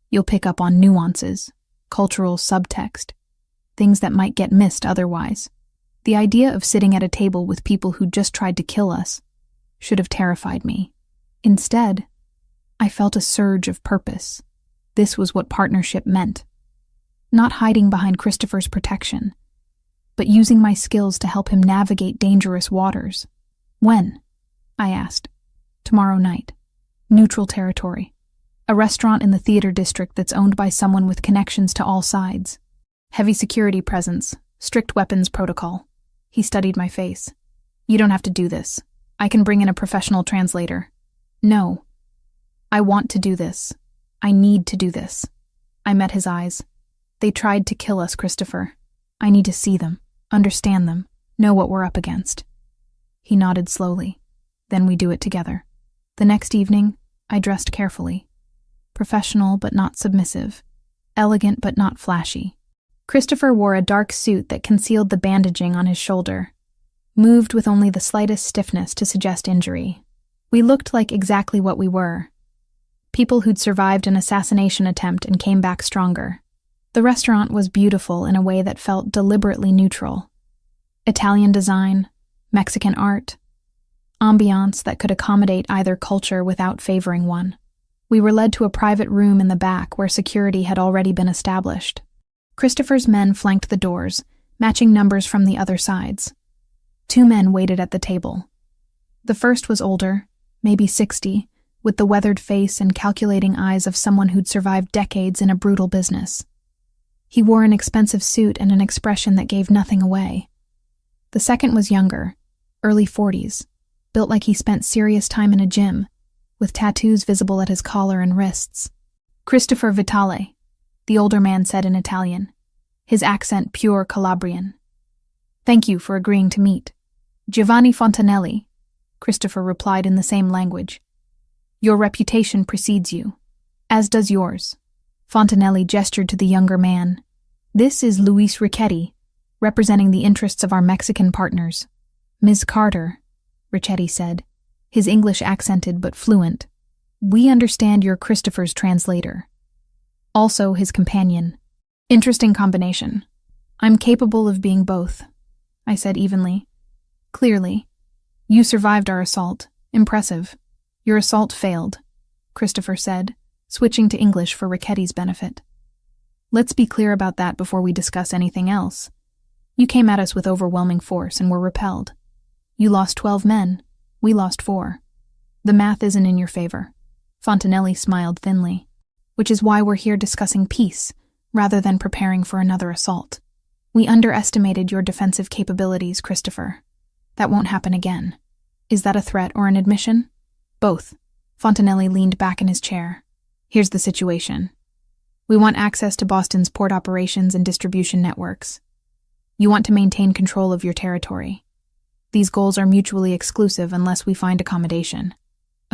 You'll pick up on nuances, cultural subtext, things that might get missed otherwise. The idea of sitting at a table with people who just tried to kill us should have terrified me. Instead, I felt a surge of purpose. This was what partnership meant. Not hiding behind Christopher's protection, but using my skills to help him navigate dangerous waters. When? I asked. Tomorrow night. Neutral territory. A restaurant in the theater district that's owned by someone with connections to all sides. Heavy security presence. Strict weapons protocol. He studied my face. You don't have to do this. I can bring in a professional translator. No. I want to do this. I need to do this. I met his eyes. They tried to kill us, Christopher. I need to see them, understand them, know what we're up against. He nodded slowly. Then we do it together. The next evening, I dressed carefully. Professional but not submissive. Elegant but not flashy. Christopher wore a dark suit that concealed the bandaging on his shoulder. Moved with only the slightest stiffness to suggest injury. We looked like exactly what we were. People who'd survived an assassination attempt and came back stronger. The restaurant was beautiful in a way that felt deliberately neutral. Italian design, Mexican art, ambiance that could accommodate either culture without favoring one. We were led to a private room in the back where security had already been established. Christopher's men flanked the doors, matching numbers from the other sides. 2 men waited at the table. The first was older, maybe 60, with the weathered face and calculating eyes of someone who'd survived decades in a brutal business. He wore an expensive suit and an expression that gave nothing away. The second was younger, early 40s, built like he spent serious time in a gym, with tattoos visible at his collar and wrists. Christopher Vitale, the older man said in Italian, his accent pure Calabrian. Thank you for agreeing to meet. Giovanni Fontanelli, Christopher replied in the same language. Your reputation precedes you, as does yours. Fontanelli gestured to the younger man. This is Luis Ricchetti, representing the interests of our Mexican partners. Ms. Carter, Ricchetti said, his English accented but fluent. We understand you're Christopher's translator. Also his companion. Interesting combination. I'm capable of being both, I said evenly. Clearly. You survived our assault. Impressive. Your assault failed, Christopher said, switching to English for Ricchetti's benefit. Let's be clear about that before we discuss anything else. You came at us with overwhelming force and were repelled. You lost 12 men. We lost 4. The math isn't in your favor. Fontanelli smiled thinly. Which is why we're here discussing peace, rather than preparing for another assault. We underestimated your defensive capabilities, Christopher. That won't happen again. Is that a threat or an admission? Both. Fontanelli leaned back in his chair. Here's the situation. We want access to Boston's port operations and distribution networks. You want to maintain control of your territory. These goals are mutually exclusive unless we find accommodation.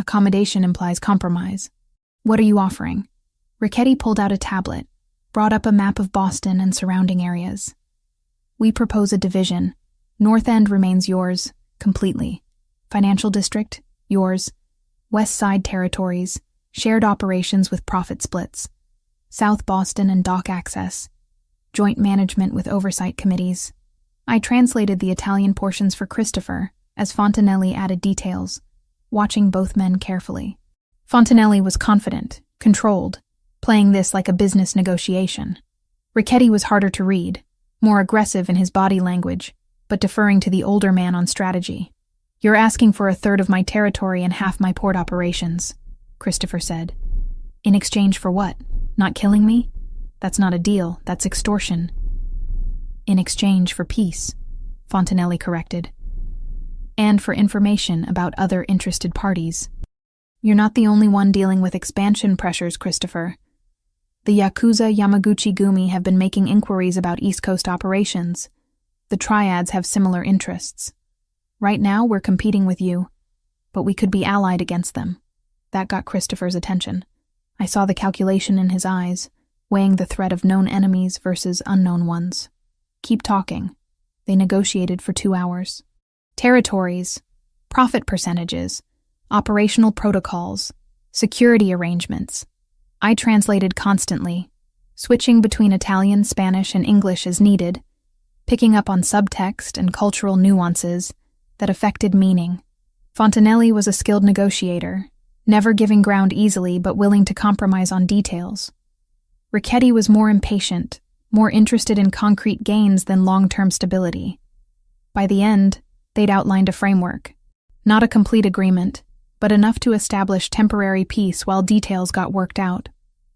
Accommodation implies compromise. What are you offering? Richetti pulled out a tablet, brought up a map of Boston and surrounding areas. We propose a division. North End remains yours, completely. Financial district, yours. West Side territories, shared operations with profit splits. South Boston and dock access. Joint management with oversight committees. I translated the Italian portions for Christopher, as Fontanelli added details, watching both men carefully. Fontanelli was confident, controlled, playing this like a business negotiation. Richetti was harder to read, more aggressive in his body language, but deferring to the older man on strategy. You're asking for a third of my territory and half my port operations, Christopher said. In exchange for what? Not killing me? That's not a deal, that's extortion. In exchange for peace, Fontanelli corrected. And for information about other interested parties. You're not the only one dealing with expansion pressures, Christopher. The Yakuza Yamaguchi-gumi have been making inquiries about East Coast operations. The triads have similar interests. Right now, we're competing with you, but we could be allied against them. That got Christopher's attention. I saw the calculation in his eyes, weighing the threat of known enemies versus unknown ones. Keep talking. They negotiated for 2 hours. Territories, profit percentages, operational protocols, security arrangements. I translated constantly, switching between Italian, Spanish, and English as needed, picking up on subtext and cultural nuances that affected meaning. Fontanelli was a skilled negotiator, never giving ground easily but willing to compromise on details. Richetti was more impatient, more interested in concrete gains than long-term stability. By the end, they'd outlined a framework. Not a complete agreement, but enough to establish temporary peace while details got worked out.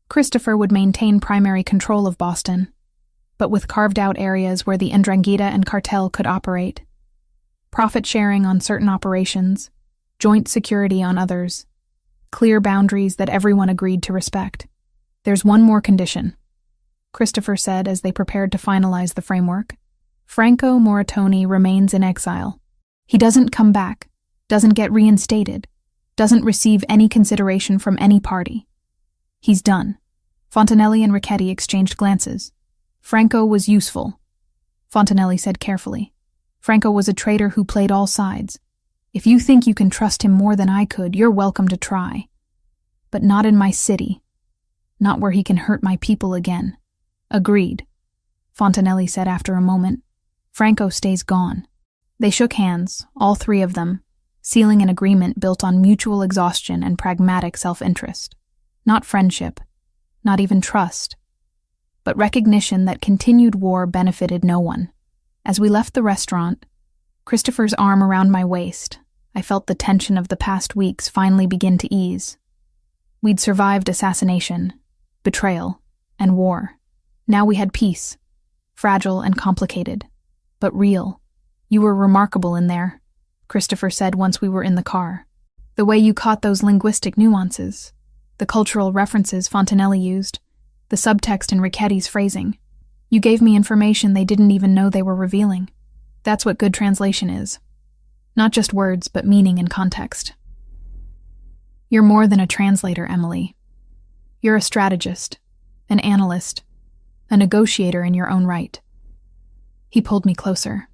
Christopher would maintain primary control of Boston, but with carved-out areas where the 'Ndrangheta and cartel could operate. Profit sharing on certain operations, joint security on others, clear boundaries that everyone agreed to respect. There's one more condition, Christopher said as they prepared to finalize the framework. Franco Moratoni remains in exile. He doesn't come back, doesn't get reinstated, doesn't receive any consideration from any party. He's done. Fontanelli and Richetti exchanged glances. Franco was useful, Fontanelli said carefully. Franco was a traitor who played all sides. If you think you can trust him more than I could, you're welcome to try. But not in my city. Not where he can hurt my people again. Agreed, Fontanelli said after a moment. Franco stays gone. They shook hands, all three of them, sealing an agreement built on mutual exhaustion and pragmatic self-interest. Not friendship, not even trust, but recognition that continued war benefited no one. As we left the restaurant, Christopher's arm around my waist, I felt the tension of the past weeks finally begin to ease. We'd survived assassination, betrayal, and war. Now we had peace, fragile and complicated, but real. You were remarkable in there, Christopher said once we were in the car. The way you caught those linguistic nuances, the cultural references Fontanelli used, the subtext in Richetti's phrasing. You gave me information they didn't even know they were revealing. That's what good translation is. Not just words, but meaning and context. You're more than a translator, Emily. You're a strategist, an analyst, a negotiator in your own right. He pulled me closer.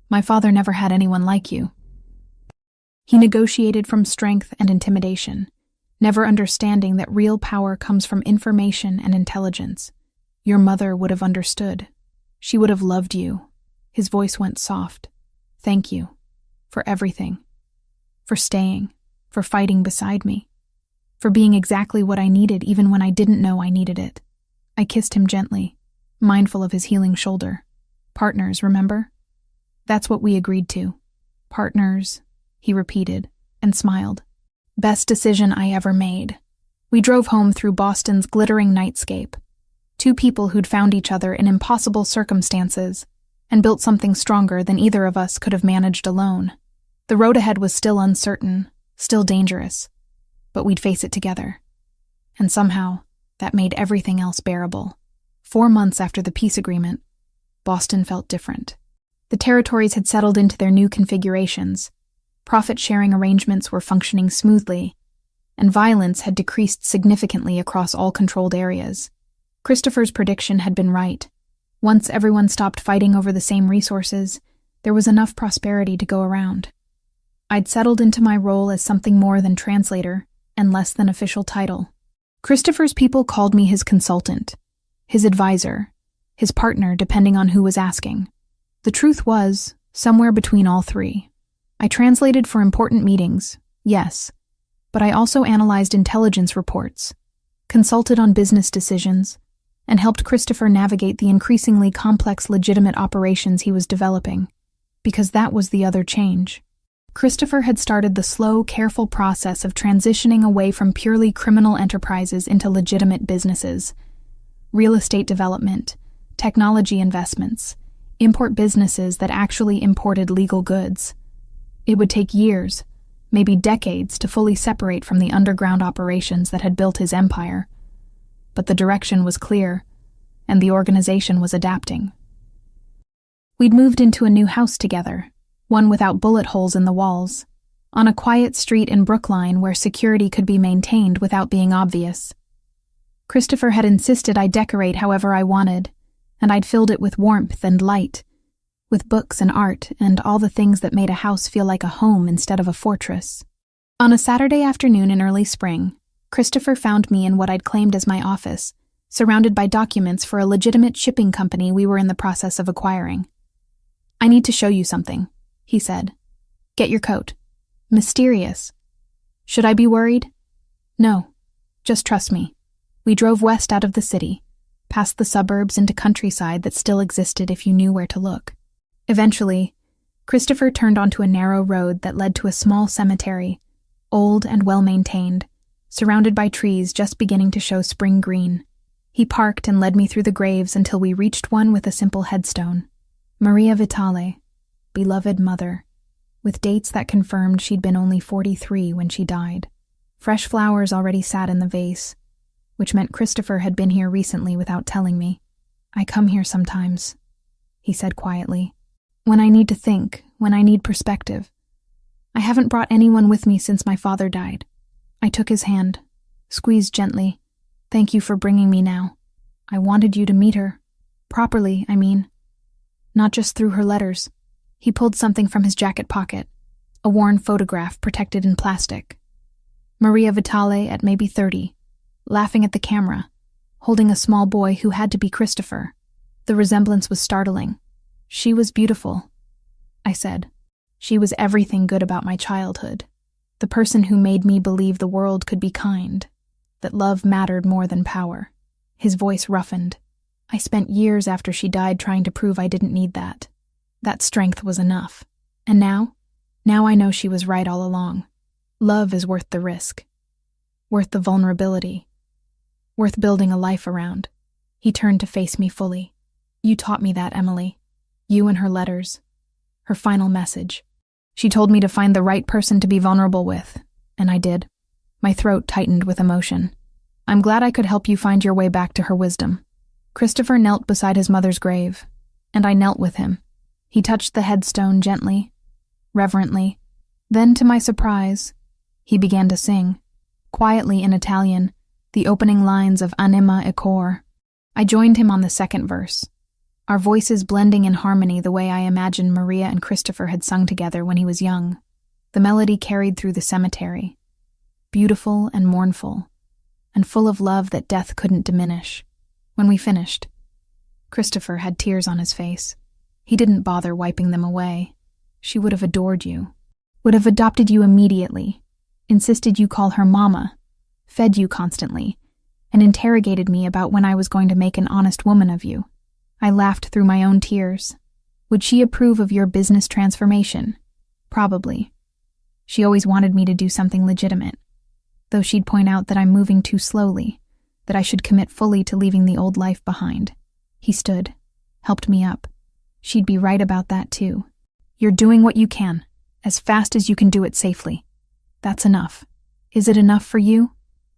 My father never had anyone like you. He negotiated from strength and intimidation, never understanding that real power comes from information and intelligence. Your mother would have understood. She would have loved you. His voice went soft. Thank you. For everything. For staying. For fighting beside me. For being exactly what I needed even when I didn't know I needed it. I kissed him gently, mindful of his healing shoulder. Partners, remember? That's what we agreed to. Partners, he repeated, and smiled. Best decision I ever made. We drove home through Boston's glittering nightscape. Two people who'd found each other in impossible circumstances and built something stronger than either of us could have managed alone. The road ahead was still uncertain, still dangerous, but we'd face it together. And somehow, that made everything else bearable. 4 months after the peace agreement, Boston felt different. The territories had settled into their new configurations. Profit-sharing arrangements were functioning smoothly, and violence had decreased significantly across all controlled areas. Christopher's prediction had been right. Once everyone stopped fighting over the same resources, there was enough prosperity to go around. I'd settled into my role as something more than translator and less than official title. Christopher's people called me his consultant, his advisor, his partner depending on who was asking. The truth was, somewhere between all three. I translated for important meetings, yes, but I also analyzed intelligence reports, consulted on business decisions, and helped Christopher navigate the increasingly complex legitimate operations he was developing, because that was the other change. Christopher had started the slow, careful process of transitioning away from purely criminal enterprises into legitimate businesses. Real estate development, technology investments, import businesses that actually imported legal goods. It would take years, maybe decades, to fully separate from the underground operations that had built his empire. But the direction was clear, and the organization was adapting. We'd moved into a new house together, one without bullet holes in the walls, on a quiet street in Brookline where security could be maintained without being obvious. Christopher had insisted I decorate however I wanted, and I'd filled it with warmth and light, with books and art and all the things that made a house feel like a home instead of a fortress. On a Saturday afternoon in early spring, Christopher found me in what I'd claimed as my office, surrounded by documents for a legitimate shipping company we were in the process of acquiring. "I need to show you something," he said. "Get your coat." Mysterious. Should I be worried? No. Just trust me. We drove west out of the city, past the suburbs into countryside that still existed if you knew where to look. Eventually, Christopher turned onto a narrow road that led to a small cemetery, old and well-maintained, surrounded by trees just beginning to show spring green. He parked and led me through the graves until we reached one with a simple headstone. Maria Vitale, beloved mother, with dates that confirmed she'd been only 43 when she died. Fresh flowers already sat in the vase, which meant Christopher had been here recently without telling me. "I come here sometimes," he said quietly. "When I need to think, when I need perspective. I haven't brought anyone with me since my father died." I took his hand, squeezed gently. "Thank you for bringing me now. I wanted you to meet her. Properly, I mean. Not just through her letters." He pulled something from his jacket pocket, a worn photograph protected in plastic. Maria Vitale at maybe 30, laughing at the camera, holding a small boy who had to be Christopher. The resemblance was startling. "She was beautiful," I said. "She was everything good about my childhood. The person who made me believe the world could be kind, that love mattered more than power." His voice roughened. "I spent years after she died trying to prove I didn't need that. That strength was enough. And now I know she was right all along. Love is worth the risk, worth the vulnerability, worth building a life around." He turned to face me fully. "You taught me that, Emily. You and her letters. Her final message. She told me to find the right person to be vulnerable with, and I did." My throat tightened with emotion. "I'm glad I could help you find your way back to her wisdom." Christopher knelt beside his mother's grave, and I knelt with him. He touched the headstone gently, reverently. Then, to my surprise, he began to sing, quietly in Italian, the opening lines of Anima e Cor. I joined him on the second verse, our voices blending in harmony the way I imagined Maria and Christopher had sung together when he was young. The melody carried through the cemetery, beautiful and mournful, and full of love that death couldn't diminish. When we finished, Christopher had tears on his face. He didn't bother wiping them away. "She would have adored you, would have adopted you immediately, insisted you call her mama, fed you constantly, and interrogated me about when I was going to make an honest woman of you." I laughed through my own tears. "Would she approve of your business transformation?" "Probably. She always wanted me to do something legitimate, though she'd point out that I'm moving too slowly, that I should commit fully to leaving the old life behind." He stood, helped me up. "She'd be right about that too. You're doing what you can, as fast as you can do it safely. That's enough. Is it enough for you?"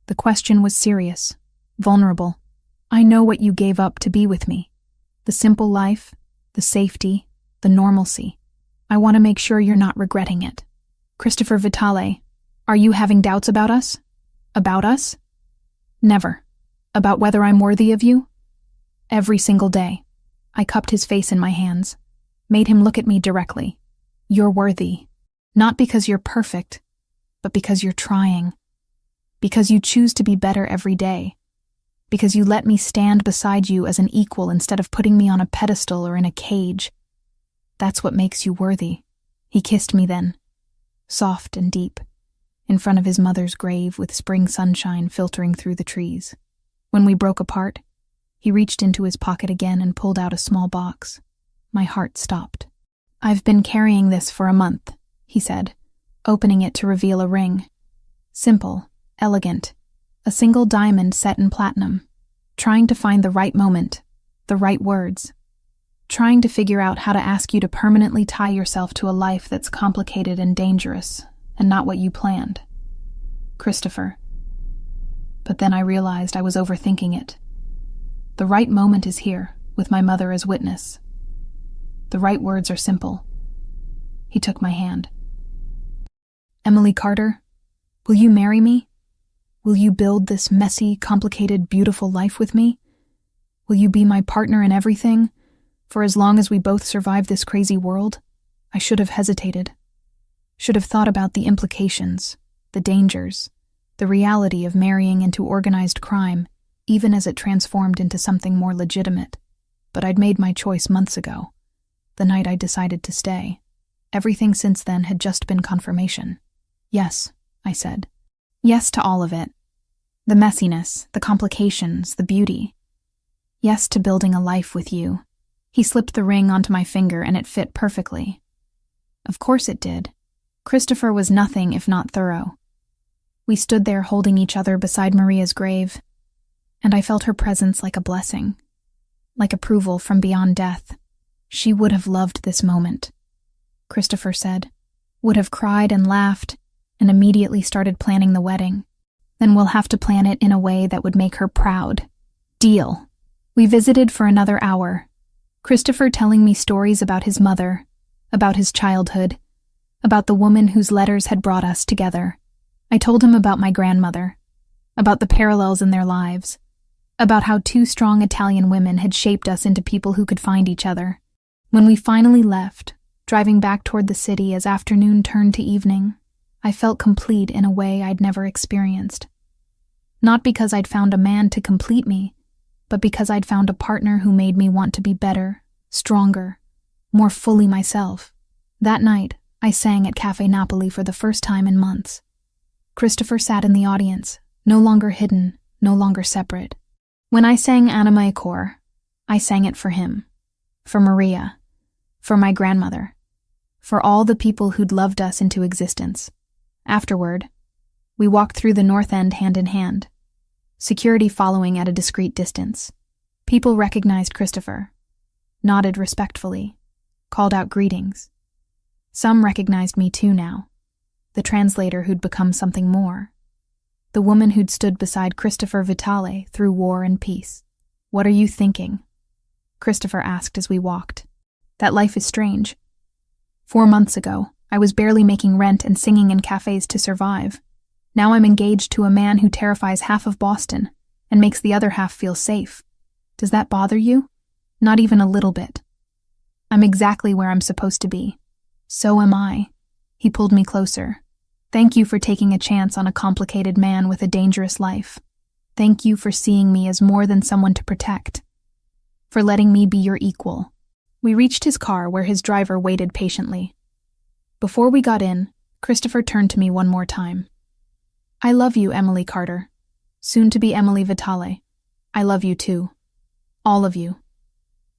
The question was serious, vulnerable. "I know what you gave up to be with me. The simple life, the safety, the normalcy. I want to make sure you're not regretting it." Christopher Vitale, are you having doubts about us? About us? Never. About whether I'm worthy of you? Every single day. I cupped his face in my hands, made him look at me directly. You're worthy. Not because you're perfect, but because you're trying. Because you choose to be better every day. Because you let me stand beside you as an equal instead of putting me on a pedestal or in a cage. That's what makes you worthy. He kissed me then, soft and deep, in front of his mother's grave with spring sunshine filtering through the trees. When we broke apart, he reached into his pocket again and pulled out a small box. My heart stopped. I've been carrying this for a month, he said, opening it to reveal a ring. Simple, elegant, a single diamond set in platinum, trying to find the right moment, the right words, trying to figure out how to ask you to permanently tie yourself to a life that's complicated and dangerous, and not what you planned. Christopher. But then I realized I was overthinking it. The right moment is here, with my mother as witness. The right words are simple. He took my hand. Emily Carter, will you marry me? Will you build this messy, complicated, beautiful life with me? Will you be my partner in everything? For as long as we both survive this crazy world? I should have hesitated. Should have thought about the implications, the dangers, the reality of marrying into organized crime, even as it transformed into something more legitimate. But I'd made my choice months ago, the night I decided to stay. Everything since then had just been confirmation. Yes, I said. Yes to all of it. The messiness, the complications, the beauty. Yes to building a life with you. He slipped the ring onto my finger and it fit perfectly. Of course it did. Christopher was nothing if not thorough. We stood there holding each other beside Maria's grave, and I felt her presence like a blessing, like approval from beyond death. She would have loved this moment, Christopher said, would have cried and laughed, and immediately started planning the wedding. Then we'll have to plan it in a way that would make her proud. Deal. We visited for another hour, Christopher telling me stories about his mother, about his childhood, about the woman whose letters had brought us together. I told him about my grandmother, about the parallels in their lives, about how two strong Italian women had shaped us into people who could find each other. When we finally left, driving back toward the city as afternoon turned to evening, I felt complete in a way I'd never experienced. Not because I'd found a man to complete me, but because I'd found a partner who made me want to be better, stronger, more fully myself. That night, I sang at Cafe Napoli for the first time in months. Christopher sat in the audience, no longer hidden, no longer separate. When I sang Anima e Cor, I sang it for him, for Maria, for my grandmother, for all the people who'd loved us into existence. Afterward, we walked through the North End hand in hand, security following at a discreet distance. People recognized Christopher, nodded respectfully, called out greetings. Some recognized me too now, the translator who'd become something more, the woman who'd stood beside Christopher Vitale through war and peace. What are you thinking? Christopher asked as we walked. That life is strange. 4 months ago, I was barely making rent and singing in cafes to survive. Now I'm engaged to a man who terrifies half of Boston and makes the other half feel safe. Does that bother you? Not even a little bit. I'm exactly where I'm supposed to be. So am I. He pulled me closer. Thank you for taking a chance on a complicated man with a dangerous life. Thank you for seeing me as more than someone to protect. For letting me be your equal. We reached his car where his driver waited patiently. Before we got in, Christopher turned to me one more time. I love you, Emily Carter. Soon to be Emily Vitale. I love you too. All of you.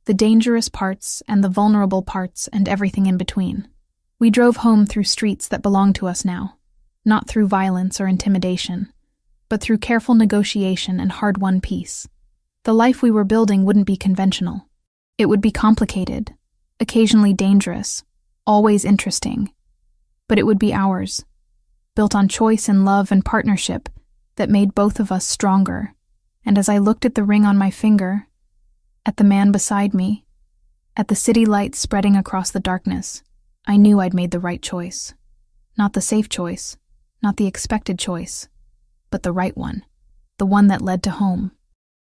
The dangerous parts and the vulnerable parts and everything in between. We drove home through streets that belong to us now, not through violence or intimidation, but through careful negotiation and hard-won peace. The life we were building wouldn't be conventional. It would be complicated, occasionally dangerous, always interesting, but it would be ours, built on choice and love and partnership that made both of us stronger. And as I looked at the ring on my finger, at the man beside me, at the city lights spreading across the darkness, I knew I'd made the right choice. Not the safe choice, not the expected choice, but the right one, the one that led to home.